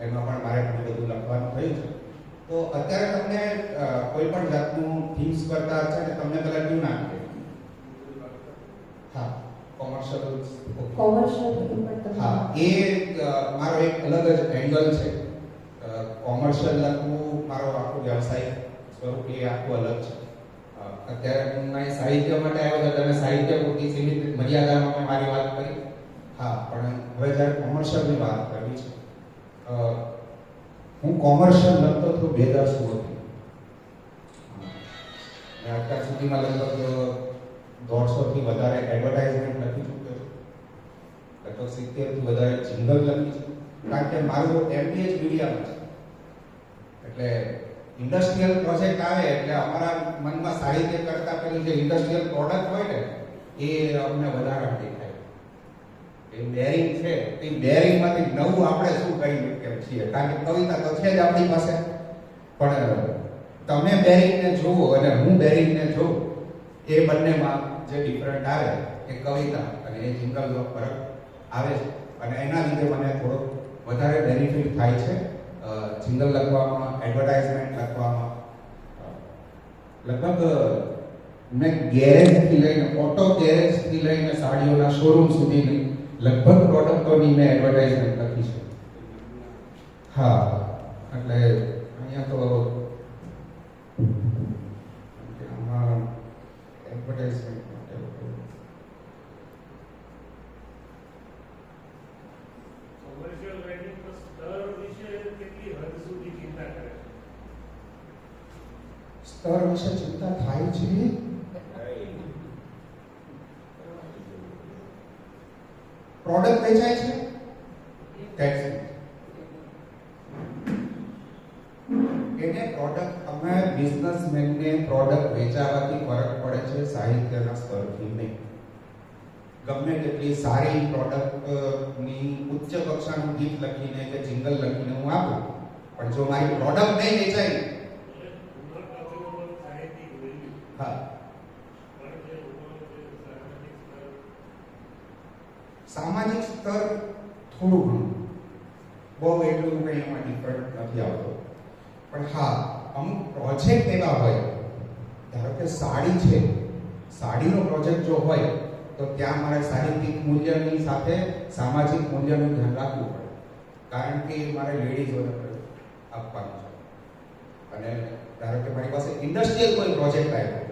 એમાં પણ મારે ઘણું બધું લખવાનું થયું છે. તો અત્યારે તમને કોઈ પણ જાતનું થીમ્સ કરતા છે ને તમને કલર ક્યું ના આપે? હા, કોમર્શિયલ. હા, એ મારો એક અલગ જ એંગલ છે. કોમર્શિયલ લખવું મારો આખો વ્યવસાય સ્વરૂપ એ આખું અલગ છે. અત્યારે હું અહીં સાહિત્ય માટે આવ્યો તો તમે સાહિત્ય પૂરતી સીમિત મર્યાદામાં મેં મારી વાત કરી. હા, પણ હવે જ્યારે કોમર્શિયલની વાત કરવી છે, હું કોમર્શિયલ લખતો હતો 2016થી. મેં અત્યાર સુધીમાં લગભગ 150 થી વધારે એડવર્ટાઇઝમેન્ટ લખી ચૂક્યો છું, લગભગ 70 થી વધારે જિંગલ લખી છે, કારણ કે મારું MBA જ મીડિયામાં છે. એટલે ઇન્ડસ્ટ્રીયલ પ્રોજેક્ટ આવે એટલે અમારા મનમાં સાહિત્ય કરતા પેલું જે ઇન્ડસ્ટ્રીયલ પ્રોડક્ટ હોય ને એ અમને વધારે દેખાય. એ બેરિંગ છે, એ બેરિંગમાંથી નવું આપણે શું કહી શકીએ છીએ, કારણ કે કવિતા તો છે જ આપણી પાસે, પણ તમે બેરિંગને જુઓ અને હું બેરિંગને જોઉં, એ બંનેમાં જે ડિફરન્ટ આવે એ કવિતા અને એ જિંગલનો ફરક આવે છે. અને એના લીધે મને થોડો વધારે બેનિફિટ થાય છે જિંગલ લખવામાં, એડવર્ટાઇઝમેન્ટ લખવામાં. લગભગ મેં ગેરેજથી લઈને, ઓટો ગેરેજથી લઈને સાડીઓના શોરૂમ સુધીની લગભગ પ્રોડક્ટોની મેં એડવર્ટાઇઝમેન્ટ લખી છે. હા, એટલે અહીંયા તો આમાં એડવર્ટાઇઝમેન્ટ માટે કોમર્શિયલ રાઇટિંગ પર સ્તર વિશે કેટલી હદ સુધી ચિંતા કરે છે? સ્તર વિશે ચિંતા થાય છે. પ્રોડક્ટ વેચાય છે, ટેક્સ એને પ્રોડક્ટ, અમે બિઝનેસમેનને પ્રોડક્ટ વેચાવાથી ફરક પડે છે, સાહિત્યના સ્તરથી નહીં. ગમે તેટલી સારી પ્રોડક્ટની ઉચ્ચ કક્ષાનું ગીત લખીને કે જિંગલ લખીને હું આપું, પણ જો મારી પ્રોડક્ટ નહીં વેચાય, હા, સામાજિક સ્તર થોડું ઘણું, બહુ એટલું કંઈ એમાં ડિફરન્ટ નથી આવતો. પણ હા, અમુક પ્રોજેક્ટ એવા હોય, ધારો કે સાડી છે, સાડીનો પ્રોજેક્ટ જો હોય તો ત્યાં મારે સાહિત્યિક મૂલ્યની સાથે સામાજિક મૂલ્યનું ધ્યાન રાખવું પડે, કારણ કે મારે લેડીઝોને આપવાનું છે. અને ધારો કે મારી પાસે ઇન્ડસ્ટ્રીયલ કોઈ પ્રોજેક્ટ આવ્યો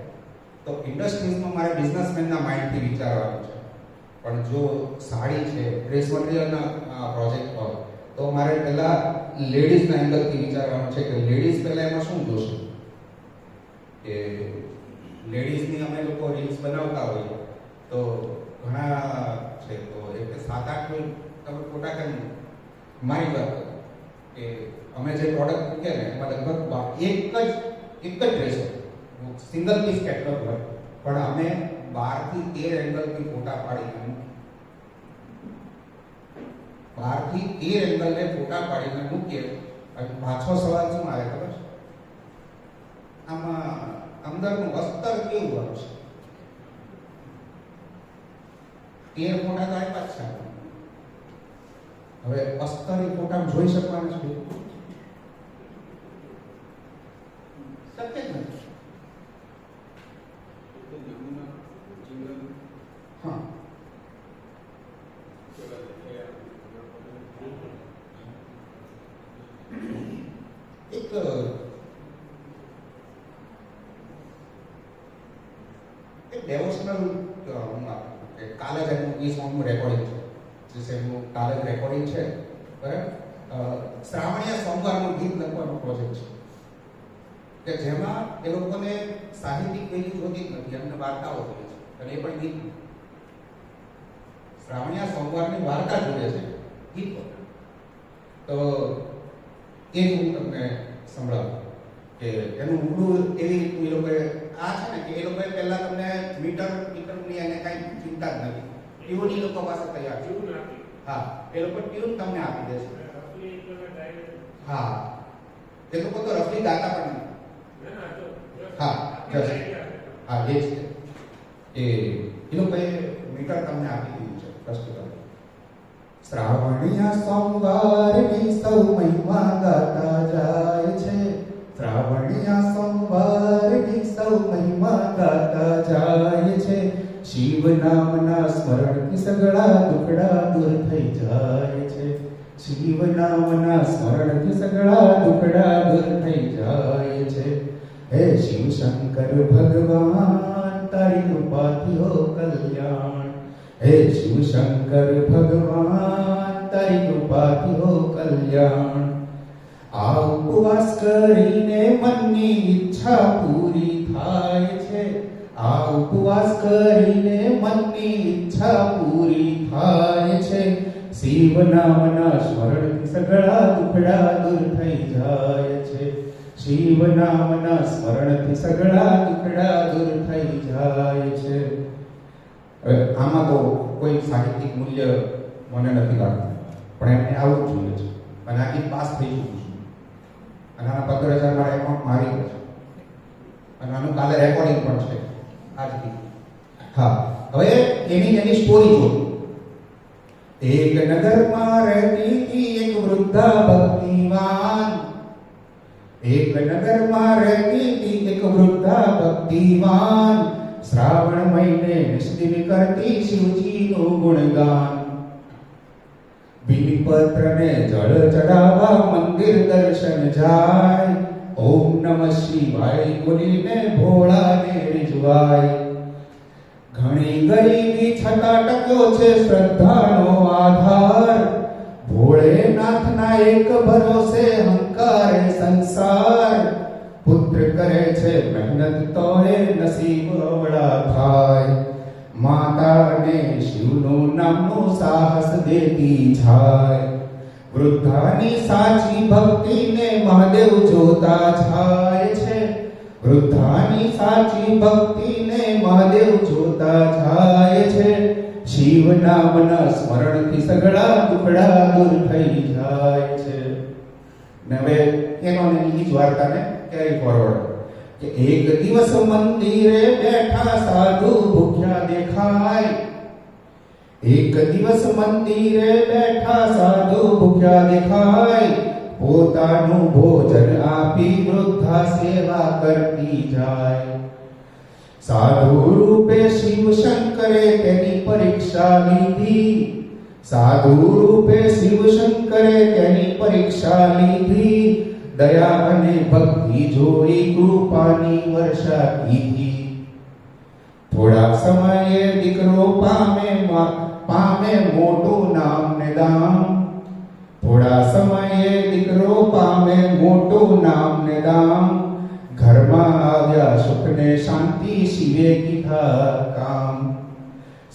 તો ઇન્ડસ્ટ્રીઝમાં મારે બિઝનેસમેનના માઇન્ડથી વિચારવાનું છે. પણ જો સાડી છે, ડ્રેસ મટીરિયલના પ્રોજેક્ટ હોય તો મારે પહેલા લેડીઝના એંગલથી વિચારવાનું છે કે લેડીઝ પહેલા એમાં શું જોશે. કે લેડીઝની અમે લોકો રીલ્સ બનાવતા હોઈએ તો ઘણા છે, તો એટલે 7-8 તમે ફોટા કરી મારી વાત કે અમે જે પ્રોડક્ટ મૂકીએ ને એમાં લગભગ એક જ ડ્રેસ હોય, સિંગલ પીસ કેટલોગ હોય, પણ અમે 12 થી 13 એંગલથી ફોટા પાડીને 12 થી 13 એંગલને ફોટા પાડીને મૂકીએ. અને પાછો સવાલ શું આવે ખબર છે? આમાં અંદરનું અસ્તર કેવું આવશે? 13 ફોટા તો આપ્યા જ છે. હવે અસ્તર એ ફોટામાં જોઈ શકવાનું છે? શક્ય જ નથી. હા, એક ડેવોશનલ કાલે જ એનું એ સોંગનું રેકોર્ડિંગ છે, જે એમનું કાલે જ રેકોર્ડિંગ છે, બરાબર. શ્રાવણીય સોમવારનું ગીત લખવાનો પ્રોજેક્ટ છે કે જેમાં એ લોકોને સાહિત્યિક વેલ્યુ જોતી જ નથી, એમને વાર્તાઓ જોઈએ છે, અને એ પણ ગીત. શ્રાવણીય સોમવારની વાર્તા જોઈએ છે, ગીત. તો એ જ હું તમને સંભળાવું કે એનું મૂળ એવી રીતનું એ લોકોએ આ છે ને કે એ લોકોએ પહેલા તમને મીટરની એને કાંઈ ચિંતા જ નથી, ટ્યુન એ લોકો પાસે તૈયાર છે. હા, એ લોકો ટ્યુન તમને આપી દે છે. હા, એ લોકો તો રફલી ગાતા પણ નથી. હા, હા, એ જ એ લોકોએ મીટર તમને આપી દીધું છે પ્રસ્તુત. શ્રાવણીયા સોમવારની સૌ મહિમા ગાતા જાય છે, શ્રાવણીયા સોમવારની સૌ મહિમા ગાતા જાય છે, શિવ નામના સ્મરણથી સગળા દુખડા દૂર થઈ જાય છે, શિવ નામના સ્મરણથી સગળા દુખડા દૂર થઈ જાય છે. હે શિવ શંકર ભગવાન તારી કૃપાથી હો કલ્યાણ, હે શિવ શંકર ભગવાન તારી કૃપાથી હો કલ્યાણ. આ ઉપવાસ કરીને મનની ઈચ્છા પૂરી થાય છે. આ ઉપવાસ કરીને મનની ઈચ્છા પૂરી થાય છે. શિવ નામના સ્મરણથી સગળા દુખડા દૂર થઈ જાય છે. શિવ નામના સ્મરણથી સગળા દુખડા દૂર થઈ જાય છે. હવે આમાં તો કોઈ સાહિત્યિક મૂલ્ય મને નથી લાગતું, પણ એમને આવું જ જોઈએ છે અને આ ગીત પાસ થઈ ચૂક્યું છે અને આના 15,000 મારા એકાઉન્ટ મારી ગયો છે અને આનું કાલે રેકોર્ડિંગ પણ છે આ જ ગીત. હા, હવે એની સ્ટોરી જો. એક નગરમાં રહેતી હતી એક વૃદ્ધા ભક્તિવાન. એક નગરમાં રહેતી હતી એક વૃદ્ધા ભક્તિવાન. શ્રાવણ મહિને નિષ્ઠિન કરતી શિવજીનું ગુણગાન. બિલીપત્રને જળ ચડાવવા મંદિર દર્શન જાય. ઓમ નમઃ શિવાય બોલીને ભોળાને રીઝવાય. ઘણી ગરીબી છતાં ટક્યો છે શ્રદ્ધાનો આધાર. ભોળેનાથના એક ભરોસે હંકારે સંસાર. પુત્ર કરે છે મહેનત તો એ નસીબ અવળા થાય. માતા અને શિવનું નામનું સાહસ દેતી જાય. વૃદ્ધાની સાચી ભક્તિને મહાદેવ જોતા જાય છે. વૃદ્ધાની સાચી ભક્તિને મહાદેવ જોતા જાય છે. શિવ નામના સ્મરણથી સગળા દુખડા દૂર થઈ જાય છે. ને હવે એનો જ વાર્તાને કેરી ફોરવર્ડ કે એક દિવસ મંદિરે બેઠા સાધુ ભૂખ્યા દેખાય. એક દિવસ મંદિરે બેઠા સાધુ ભૂખ્યા દેખાય. પોતાનું ભોજન આપી વૃદ્ધા સેવા કરતી જાય. સાધુ રૂપે શિવ શંકરે તેની પરીક્ષા લીધી. સાધુ રૂપે શિવ શંકરે તેની પરીક્ષા લીધી. દયા અને ભક્તિ જોઈ કૃપાની વર્ષા કીધી. થોડા સમયે દીકરો પામે મોટું નામ ને દામ. થોડા સમયે દીકરો પામે મોટું નામ ને દામ. ઘરમાં આવ્યા સુખ ને શાંતિ શિવે કીધા કામ.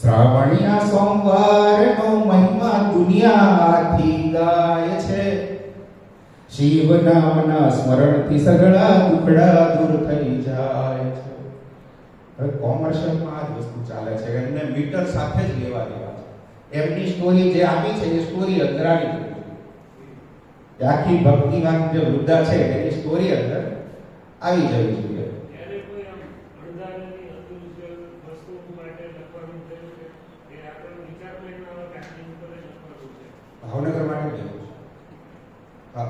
શ્રાવણિયા સોમવારનો મહિમા દુનિયા આથી ગાય છે. શિવ નામના સ્મરણથી સગળા દુખડા દૂર થઈ જાય છે. હવે કોમર્શિયલમાં આ જ વસ્તુ ચાલે છે, એમને મીટર સાથે જ લેવા દેવા છે. એમની સ્ટોરી જે આપી છે એ સ્ટોરી અંદર આવી છે. આખી ભક્તિવાન જે વૃદ્ધા છે એની સ્ટોરી અંદર આવી જવી જોઈએ. ત્યારે કોઈ આમ અણધારેલી અતુલશીલ વસ્તુ માટે લખવાનું થયું છે એ આપણે વિચાર કરીને આવા કાસ્ટિંગ ઉપર લખવાનું છે. ભાવનગર માટે લેવું છે. હા,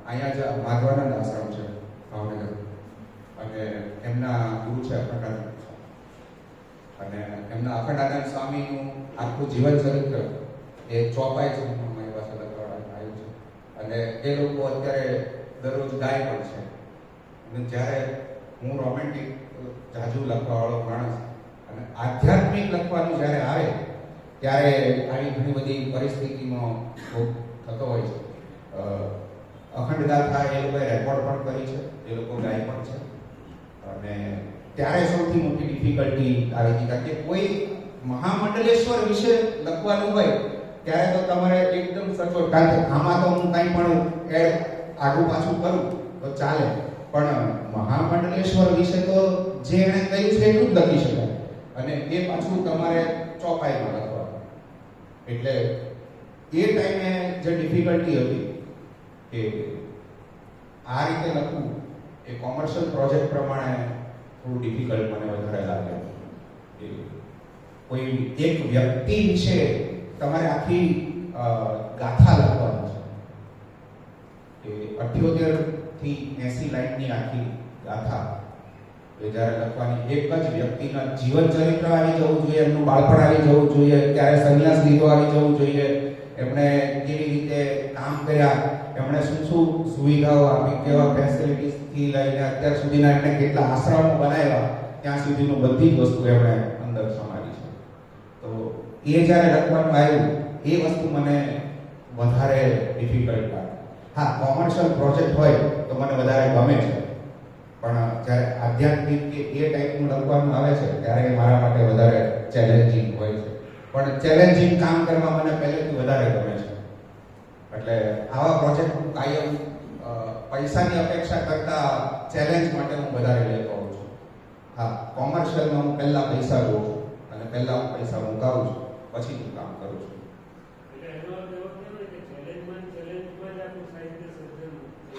અહીંયા જ માધવાનંદ આશ્રમ છે ભાવનગર અને એમના ગુરુ છે અખંડાનંદ અને એમના અખંડાનંદ સ્વામીનું આખું જીવન ચરિત્ર એ ચોપાઈ છે મારી પાસે લખવામાં આવ્યું છે અને એ લોકો અત્યારે દરરોજ ગાય પણ છે. અને જ્યારે હું રોમેન્ટિક જાજુ લખવાવાળો માણસ અને આધ્યાત્મિક લખવાનું જ્યારે આવે ત્યારે આવી ઘણી બધી પરિસ્થિતિમાં થતો હોય છે. અખંડ ગાથા એ લોકોએ રેકોર્ડ પણ કરી છે, એ લોકો ગાય પણ છે અને ત્યારે સૌથી મોટી ડિફિકલ્ટી આવી હતી કારણ કે કોઈ મહામંડલેશ્વર વિશે લખવાનું હોય ત્યારે તો તમારે એકદમ સચોટ, કારણ કે આમાં તો હું કંઈ પણ આગું પાછું કરું તો ચાલે, પણ મહામંડલેશ્વર વિશે તો જે એણે કહ્યું છે એટલું જ લખી શકાય અને એ પાછું તમારે ચોપાઈમાં લખવાનું. એટલે એ ટાઈમે જે ડિફિકલ્ટી હતી કે આ રીતે લખવું એ કોમર્શિયલ પ્રોજેક્ટ પ્રમાણે થોડું ડિફિકલ્ટ મને વધારે લાગે. કોઈ એક વ્યક્તિ વિશે તમારે આખી ગાથા લખવાની છે. 78 થી 80 લાઈનની આખી ગાથા એ જ્યારે લખવાની, એક જ વ્યક્તિના જીવન ચરિત્ર આવી જવું જોઈએ, એમનું બાળપણ આવી જવું જોઈએ, ક્યારે સંન્યાસ લીધો આવી જવું જોઈએ, એમણે કેવી રીતે કામ કર્યા, એમણે શું શું સુવિધાઓ આપી, કેવા ફેસિલિટીઝથી લઈને અત્યાર સુધીના એમણે કેટલા આશ્રમો બનાવ્યા, ત્યાં સુધીનું બધી જ વસ્તુ એમણે અંદર સમાવી છે. તો એ જ્યારે લખવાનું આવ્યું એ વસ્તુ મને વધારે ડિફિકલ્ટ લાગે. હા, કોમર્શિયલ પ્રોજેક્ટ હોય તો મને વધારે ગમે છે, પણ જ્યારે આધ્યાત્મિક કે એ ટાઈપનું લખવાનું આવે છે ત્યારે એ મારા માટે વધારે ચેલેન્જિંગ હોય છે. પણ ચેલેન્જિંગ કામ કરવા મને પહેલેથી વધારે ગમે છે. એટલે આવા પ્રોજેક્ટ હું કાયમ પૈસાની અપેક્ષા કરતા ચેલેન્જ માટે હું વધારે લેતો હોઉં છું. હા, કોમર્શિયલમાં હું પહેલા પૈસા જોઉં છું અને પહેલા હું પૈસા મુકાવું છું, પછી હું કામ કરું છું.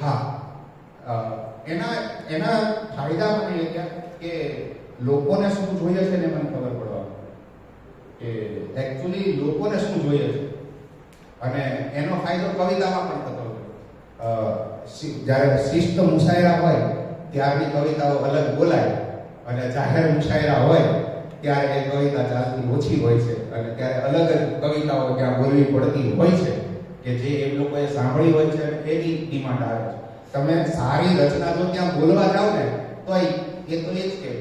હા, એના ફાયદા મને એ થયા કે લોકોને શું જોઈએ છે ને મને ખબર પડવા કે એકચ્યુઅલી લોકોને શું જોઈએ છે, અને એનો ફાયદો કવિતામાં પણ થતો હોય. જ્યારે શિસ્ત મુશાયરા હોય ત્યારની કવિતાઓ અલગ બોલાય, અને જાહેર મુશાયરા હોય ત્યારે એ કવિતા ચાલતી ઓછી હોય છે, અને ત્યારે અલગ જ કવિતાઓ ત્યાં બોલવી પડતી હોય છે કે જે એ લોકોએ સાંભળી હોય છે એની ડિમાન્ડ આવે છે. તમે સારી રચના જો ત્યાં બોલવા જાઓ ને તો એ તો એ જ કે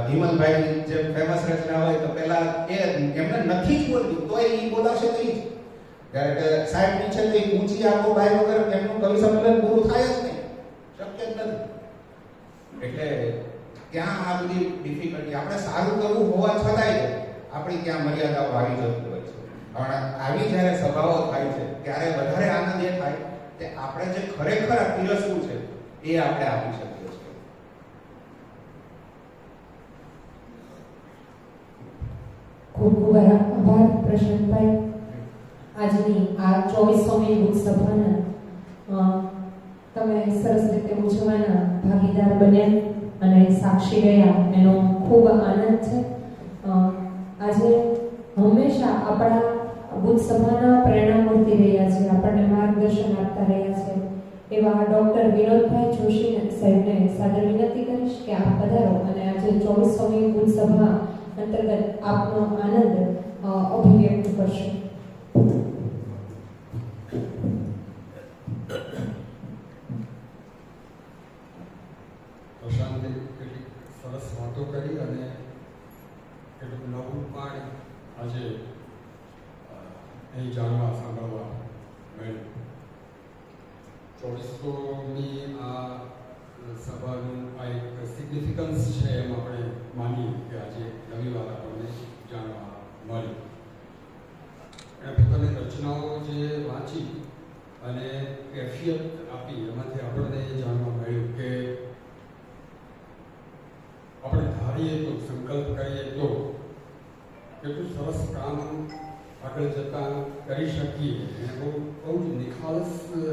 હિમલભાઈની જે ફેમસ રચના હોય તો પહેલા એમને નથી જ બોલતી તો એ બોલાશે તો એ જ. ત્યારે કે સાહેબ નીચે તો ઊંચી આંખો બાય વગર એમનું કવિ સંમેલન પૂરું થાય જ નહીં, શક્ય જ નથી. એટલે ત્યાં આ બધી ડિફિકલ્ટી, આપણે સારું કરવું હોવા છતાંય આપણી ત્યાં મર્યાદાઓ આવી જતી હોય છે. પણ આવી જ્યારે સભાઓ થાય છે ત્યારે વધારે આનંદ એ થાય કે આપણે જે ખરેખર પીરસવું છે એ આપણે આપી શકીએ છીએ. ખૂબ ખૂબ આભાર પ્રશાંતભાઈ. આજની આ 24મી બુક સભાના તમે સરસ રીતે ઉજવવાના ભાગીદાર બન્યા અને સાક્ષી રહ્યા એનો ખૂબ આનંદ છે. આજે હંમેશા આપણા બુક સભાના પ્રેરણામૂર્તિ રહ્યા છે, આપણને માર્ગદર્શન આપતા રહ્યા છે એવા ડૉક્ટર વિનોદભાઈ જોશી સાહેબને સાદર વિનંતી કરીશ કે આપ પધારો અને આજે 24મી બુક સભા અંતર્ગત આપનો આનંદ અભિવ્યક્ત કરશો. પ્રશાંતે કેટલીક સરસ વાતો કરી અને કેટલું નવું પણ આજે અહીં જાણવા સાંભળવા મળ્યું. 24મી આ સભાનું આ એક સિગ્નિફિકન્સ છે એમ આપણે માનીએ કે આજે નવી વાત આપણને જાણવા મળી. એણે પોતાની રચનાઓ જે વાંચી અને કેફિયત આપી એમાંથી આપણને એ જાણવા મળ્યું કે આપણે ધારીએ તો, સંકલ્પ કરીએ તો કેટલું સરસ કામ આગળ જતાં કરી શકીએ. અને બહુ જ નિખાલસ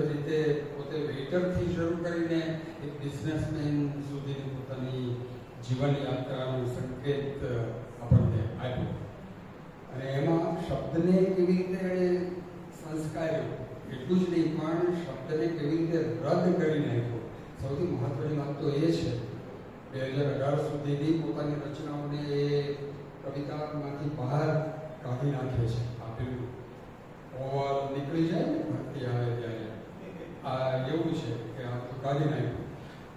રીતે પોતે વેઇટરથી શરૂ કરીને એક બિઝનેસમેન સુધીની પોતાની જીવન યાત્રાનો સંકેત આપણને આપ્યો. અને એમાં શબ્દને કેવી રીતે એણે સંસ્કાર્યો, એટલું જ નહીં પણ શબ્દને કેવી રીતે રદ કરી નાખ્યો. સૌથી મહત્વની વાત તો એ છે 2018 સુધીની પોતાની રચનાઓને એ કવિતામાંથી બહાર કાઢી નાખે છે. આપેલું ઓવર નીકળી જાય ને ભક્તિ આવે ત્યારે આ એવું છે કે આ તો કાઢી નાખ્યું.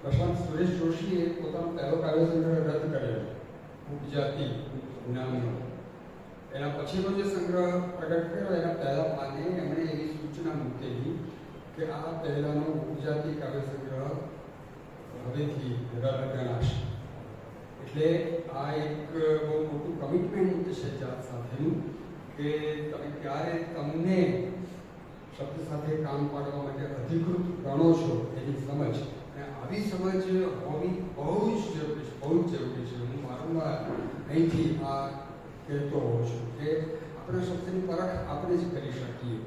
પ્રશાંત સુરેશ જોશીએ પોતાનો પહેલો કાવ્ય સંગ્રહ રદ કર્યો, ઉપજાતિ નામનો. એના પછીનો જે સંગ્રહ પ્રગટ કર્યો એના પહેલા પાને એમણે એવી સૂચના મૂકેલી કે આ પહેલાનો ઉપજાતિ કાવ્ય સંગ્રહ હવેથી રદ ગણાશે. એટલે આ એક બહુ મોટું કમિટમેન્ટ છે જાત સાથેનું કે તમે ક્યારે તમને શબ્દ સાથે કામ પાડવા માટે અધિકૃત ગણો છો એની સમજ. અને આવી સમજ હોવી બહુ જ જરૂરી છે, બહુ જ જરૂરી છે. હું વારંવાર અહીંથી આ કહેતો હોઉં છું કે આપણા શબ્દની પરખ આપણે જ કરી શકીએ.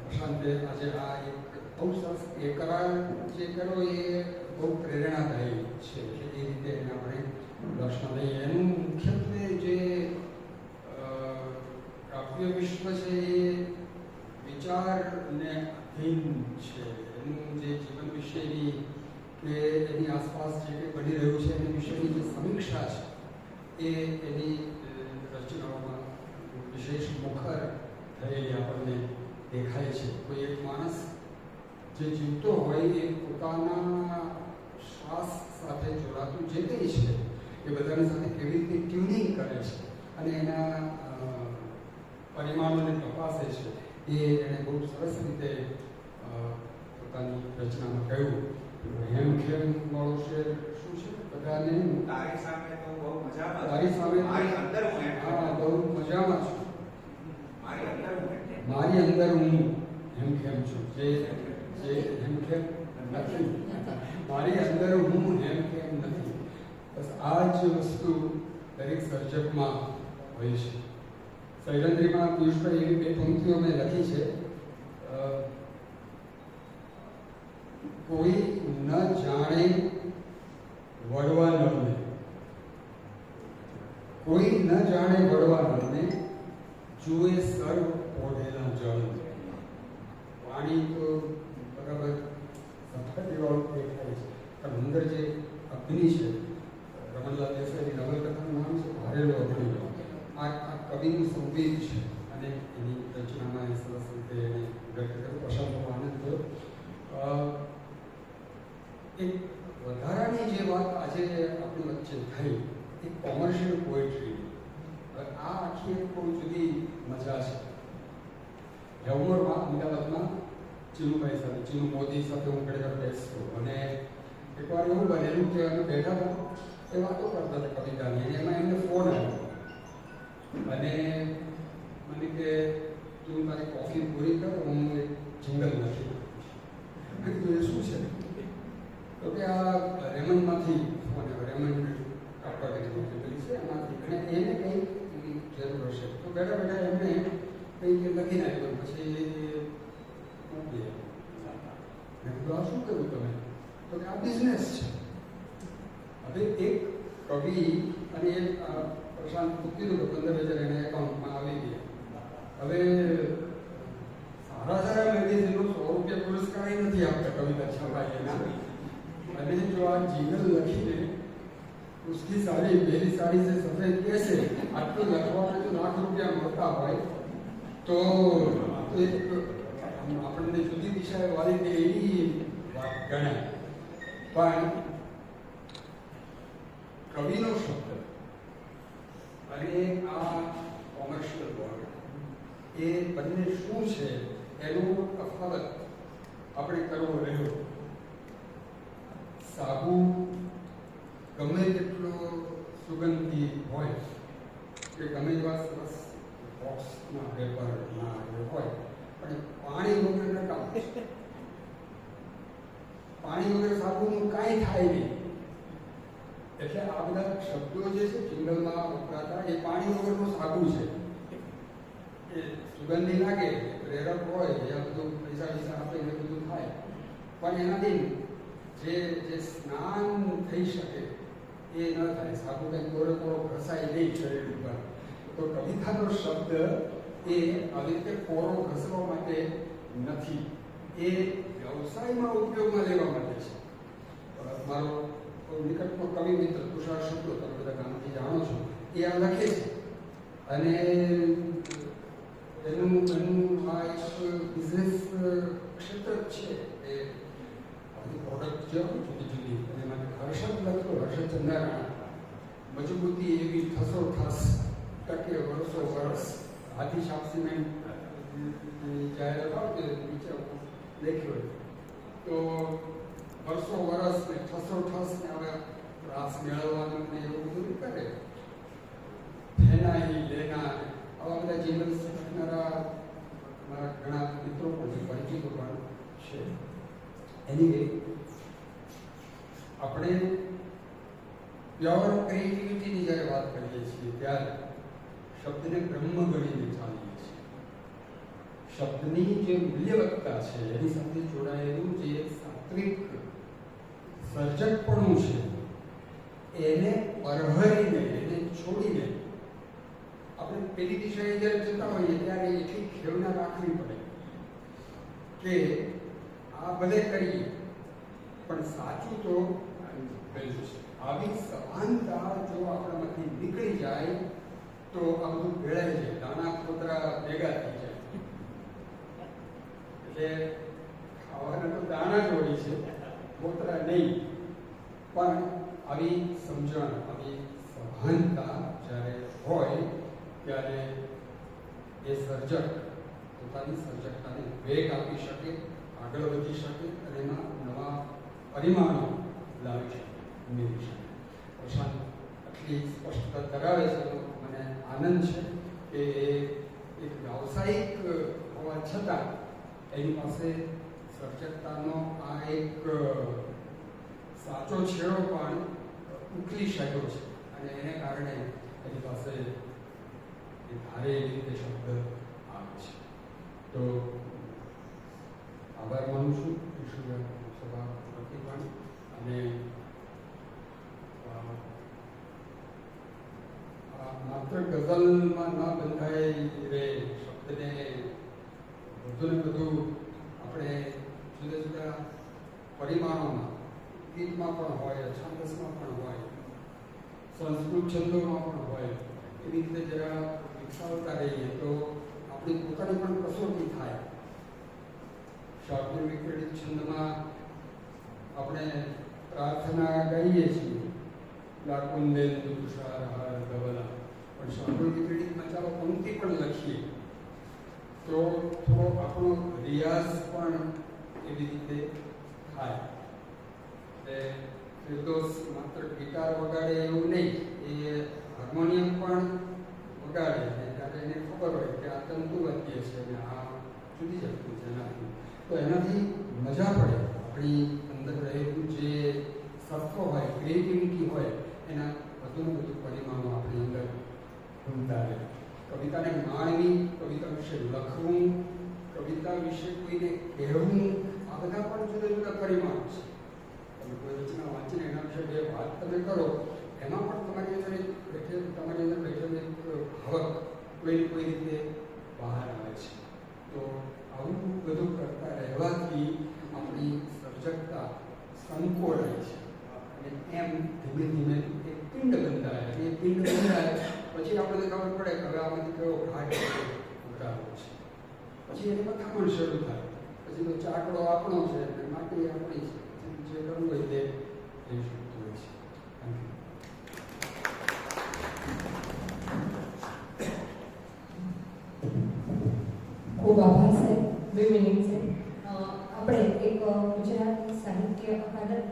પ્રશાંતે આજે આ એક બહુ સરસ એ કરાર જે કરો એ બહુ પ્રેરણાદાયી છે. એ રીતે એને આપણે દર્શન લઈએ. એનું મુખ્યત્વે જે કાવ્ય વિશ્વ છે એ વિચારને અધીન છે. એનું જે જીવન વિશેની કે એની આસપાસ જે કંઈ બની રહ્યું છે એની વિશેની જે સમીક્ષા છે એ એની રચનાઓમાં વિશેષ મુખર થયેલી આપણને દેખાય છે. કોઈ એક માણસ જે જીવતો હોય એ પોતાના શ્વાસ સાથે જોડાતું જે કંઈ છે એ બધાની સાથે કેવી રીતે ટ્યુનિંગ કરે છે અને એના પરિમાણોને તપાસે છે એ એણે બહુ સરસ રીતે પોતાની રચનામાં કહ્યું. હેમખેમ વાળો શેર શું છે? બધાને તારી સામે તો બહુ મજામાં છું. તારી સામે મારી અંદર હું એમ હા, બહુ મજામાં છું. મારી અંદર હું એમ મારી અંદર હું હેમખેમ છું. જે હેમખેમ નથી, મારી અંદર હું હેમખેમ નથી. બસ આ જ વસ્તુ દરેક સર્જકમાં હોય છે. શૈલેન્દ્રીમાં પિયુષભાઈ એવી બે પંક્તિઓ મેં લખી છે. કોઈ ન જાણે વડવા નળને, કોઈ ન જાણે વડવા નળને, જુએ સર્વ ઓઢેલા જળ. પાણી તો બરાબર સફાઈ વાળું દેખાય છે, પણ અંદર જે અગ્નિ છે, રમણલાલ દેસાઈની નવલકથાનું નામ છે ભારેલો અગ્નિ. આ કવિનું સંવેદ છે અને એની રચનામાં સરસ રીતે એને વ્યક્ત કર્યું. પ્રશાંતનો આનંદ થયો. એક વધારાની જે વાત આજે આપણી વચ્ચે થઈ એ કોમર્શિયલ પોએટ્રી. આ આખી એક બહુ જુદી મજા છે. જવમરમાં અમદાવાદમાં ચીનુભાઈ સાથે, ચીનુ મોદી સાથે હું ઘણી વાર બેસતો અને એકવાર એવું બનેલું કે અમે બેઠા હતા, એ વાતો કરતા હતા કવિતાની, અને એમાં એમને ફોન આવ્યો અને મને કે તું તારી કોફી પૂરી કર, હું એક જિંગલ નથી. મેં કીધું એ શું છે? તો કે આ રેમન્ડમાંથી ફોન આવ્યો, રેમન્ડ કાપડની છે એમાંથી, અને એને કંઈક જરૂર હશે. તો બેઠા બેઠા એમને કંઈક લખી નાખ્યું. પછી મેં કીધું આ શું કર્યું તમે? તો કે આ બિઝનેસ છે. હવે એક કવિ અને એક પ્રશાંત કીધું કે 15,000 એને એકાઉન્ટમાં આવી ગયા. હવે સારા સારા મેગેઝિનો 100 રૂપિયા પુરસ્કાર નથી આપતા કવિતા છપાઈ એના. અને જો આ જીગલ લખીને उसकी साड़ी मेरी साड़ी से सफेद कैसे આટલું લખવામાં જો લાખ રૂપિયા મળતા હોય તો આપણને જુદી દિશાએ વાળી દે એવી વાત ગણાય. પણ કવિનો શબ્દ અને આ કોમર્શિયલ વર્ડ એ બંને શું છે એનો તફાવત આપણે કરવો રહ્યો. સાબુ ગમે તેટલો સુગંધી હોય કે ગમે એવા સરસ બોક્સના પેપરના હોય, પણ પાણી વગર કામ છે. પાણી વગર સાબુનું કાંઈ થાય નહીં. એટલે આ બધા શબ્દો જે છે જિંગલમાં વપરાતા એ પાણી વગરનું સાબુ છે. એ સુગંધી લાગે, પ્રેરક હોય, એ બધું પૈસા આપે એ બધું થાય, પણ એનાથી જે સ્નાન થઈ શકે એ ન થાય. સાબુ કંઈ કોરો ઘસાય નહીં શરીર ઉપર. તો કવિતાનો શબ્દ એ આવી રીતે કોરો ઘસવા માટે નથી, એ વ્યવસાયમાં ઉપયોગમાં લેવા માટે છે. મારો નિકટનો કવિ મિત્ર તુષાર શુક્લ, તમે બધા ગામથી જાણો છો, એ આ લખે છે અને એનું આ એક બિઝનેસ ક્ષેત્ર છે. એ આપણી પ્રોડક્ટ છે જુદી જુદી, અને એમાં હર્ષદ લખતો, હર્ષદ ચંદ્રાણા, મજબૂતી એવી ઠસો ઠસ, ટકે વર્ષો વર્ષ, હાથી છાપ સિમેન્ટ જાહેરાત આવતી નીચે લખ્યો તો વર્ષો વર્ષ ને ઠસો ઠસ ને હવે રાસ મેળવવાનું ને એવું બધું કરે. ફેનાઈ લેના આવા બધા જીવન શીખનારા મારા ઘણા મિત્રો પણ છે, પરિચિતો પણ છે. એની આપણે પ્યોર ક્રિએટિવિટીની જ્યારે વાત કરીએ છીએ ત્યારે શબ્દને બ્રહ્મ ગણીને ચાલીએ છીએ. શબ્દની જે મૂલ્યવત્તા છે એની સાથે જોડાયેલું જે સાત્વિક સર્જકપણું છે એને પરહરીને, એને છોડીને આપણે પેલી દિશાએ જ્યારે જતા હોઈએ ત્યારે એટલી ખેવના રાખવી પડે કે આ ભલે કરીએ પણ સાચું તો પહેલું છે. આવી સભાનતા જો આપણામાંથી નીકળી જાય તો આ બધું ભેળાઈ જાય, દાણા ખોતરા ભેગા થઈ જાય. એટલે ખાવાના તો દાણા જ હોય છે, ખોતરા નહીં. પણ આવી સમજણ, આવી સભાનતા જ્યારે હોય ત્યારે એ સર્જક પોતાની સર્જકતાને વેગ આપી શકે, આગળ વધી શકે અને એમાં નવા પરિમાણો લાવી શકે, ઉમેરી શકે. પ્રશાંત આટલી સ્પષ્ટતા ધરાવે છે તો મને આનંદ છે કે એક વ્યાવસાયિક હોવા છતાં એની પાસે સર્જકતાનો આ એક સાચો છેડો પણ ઉકલી શક્યો છે અને એને કારણે એની પાસે ધારે એવી રીતે શબ્દ આવે છે. તો આભાર માનું છું સભા વતી પણ અને માત્ર ગઝલમાં ના બંધાય રે શબ્દને વધુ ને વધુ આપણે જુદા જુદા પરિમાણોમાં, ગીતમાં પણ હોય, છંદસમાં પણ હોય, સંસ્કૃત છંદોમાં પણ હોય, એવી રીતે જરા વિકસાવતા રહીએ તો આપણી પોતાની પણ કસોટી થાય. શાબ્દિક વિક્રડિત છંદમાં આપણે પ્રાર્થના ગાઈએ છીએ, લાકુંદેન્દુ તુષારહાર ધવલા, પણ શાબ્દિક વિક્રડિતમાં ચાલો પંક્તિ પણ લખીએ તો થોડો આપણો રિયાઝ પણ એવી રીતે થાય. ફિરદોસ માત્ર ગિટાર વગાડે એવું નહીં, એ હાર્મોનિયમ પણ વગાડે ત્યારે એને ખબર હોય કે આ તંતુવાદ્ય છે અને આ જુદી જાતનું છે. તો એનાથી મજા પડે. આપણી અંદર રહેલું જે સત્વ હોય, ક્રિએટિવિટી હોય, એના વધુ ને વધુ પરિમાણો આપણી અંદર ઘૂમતા રહે. કવિતાને માણવી, કવિતા વિશે લખવું, કવિતા વિશે કોઈને કહેવું, આ બધા પણ જુદા જુદા પરિમાણો છે. તમે કોઈ રચના વાંચીને એના વિશે બે વાત તમે કરો, એમાં પણ તમારી અંદર બેઠેલી એક હવક કોઈ રીતે બહાર આવે છે. તો આવું બધું કરતા રહેવાથી આપણી સર્જકતા સંકોચાય છે અને એમ ધીમે ધીમે એક પિંડ બંધાય. અને એ પિંડ બંધાય પછી આપણને ખબર પડે કે હવે આમાંથી કયો ઘાટ ઉતારવો છે. પછી એની મથામણ શરૂ થાય. પછી તો ચાકડો આપણો છે અને માટી આપણી છે. જે કરવું હોય તે થઈ શકતું હોય છે. ખૂબ આભાર સાહેબ. 2 મિનિટ છે. આપણે એક ગુજરાત સાહિત્ય અકાદમી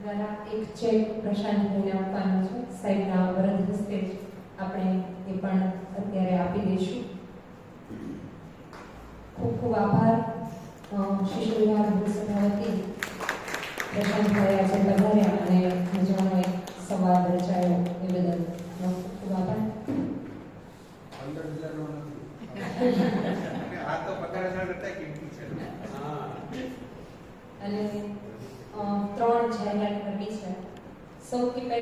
દ્વારા એક ચેક પ્રશાંતભાઈને આપવાનો છે. સાહેબના વરદ હસ્તે જ આપણે એ પણ અત્યારે આપી દઈશું. ખૂબ ખૂબ આભાર. શિશુ વિહાર સભા વતી પ્રશાંતભાઈ આજે પધાર્યા અને મજાનો એક સંવાદ રચાયો એ બદલ ખૂબ ખૂબ આભાર. 15,000 નો નથી. આ તો 15,000 કરતા કિંમતી છે. હા. અને 3 જાહેરાત કરવી છે. સૌથી પહેલા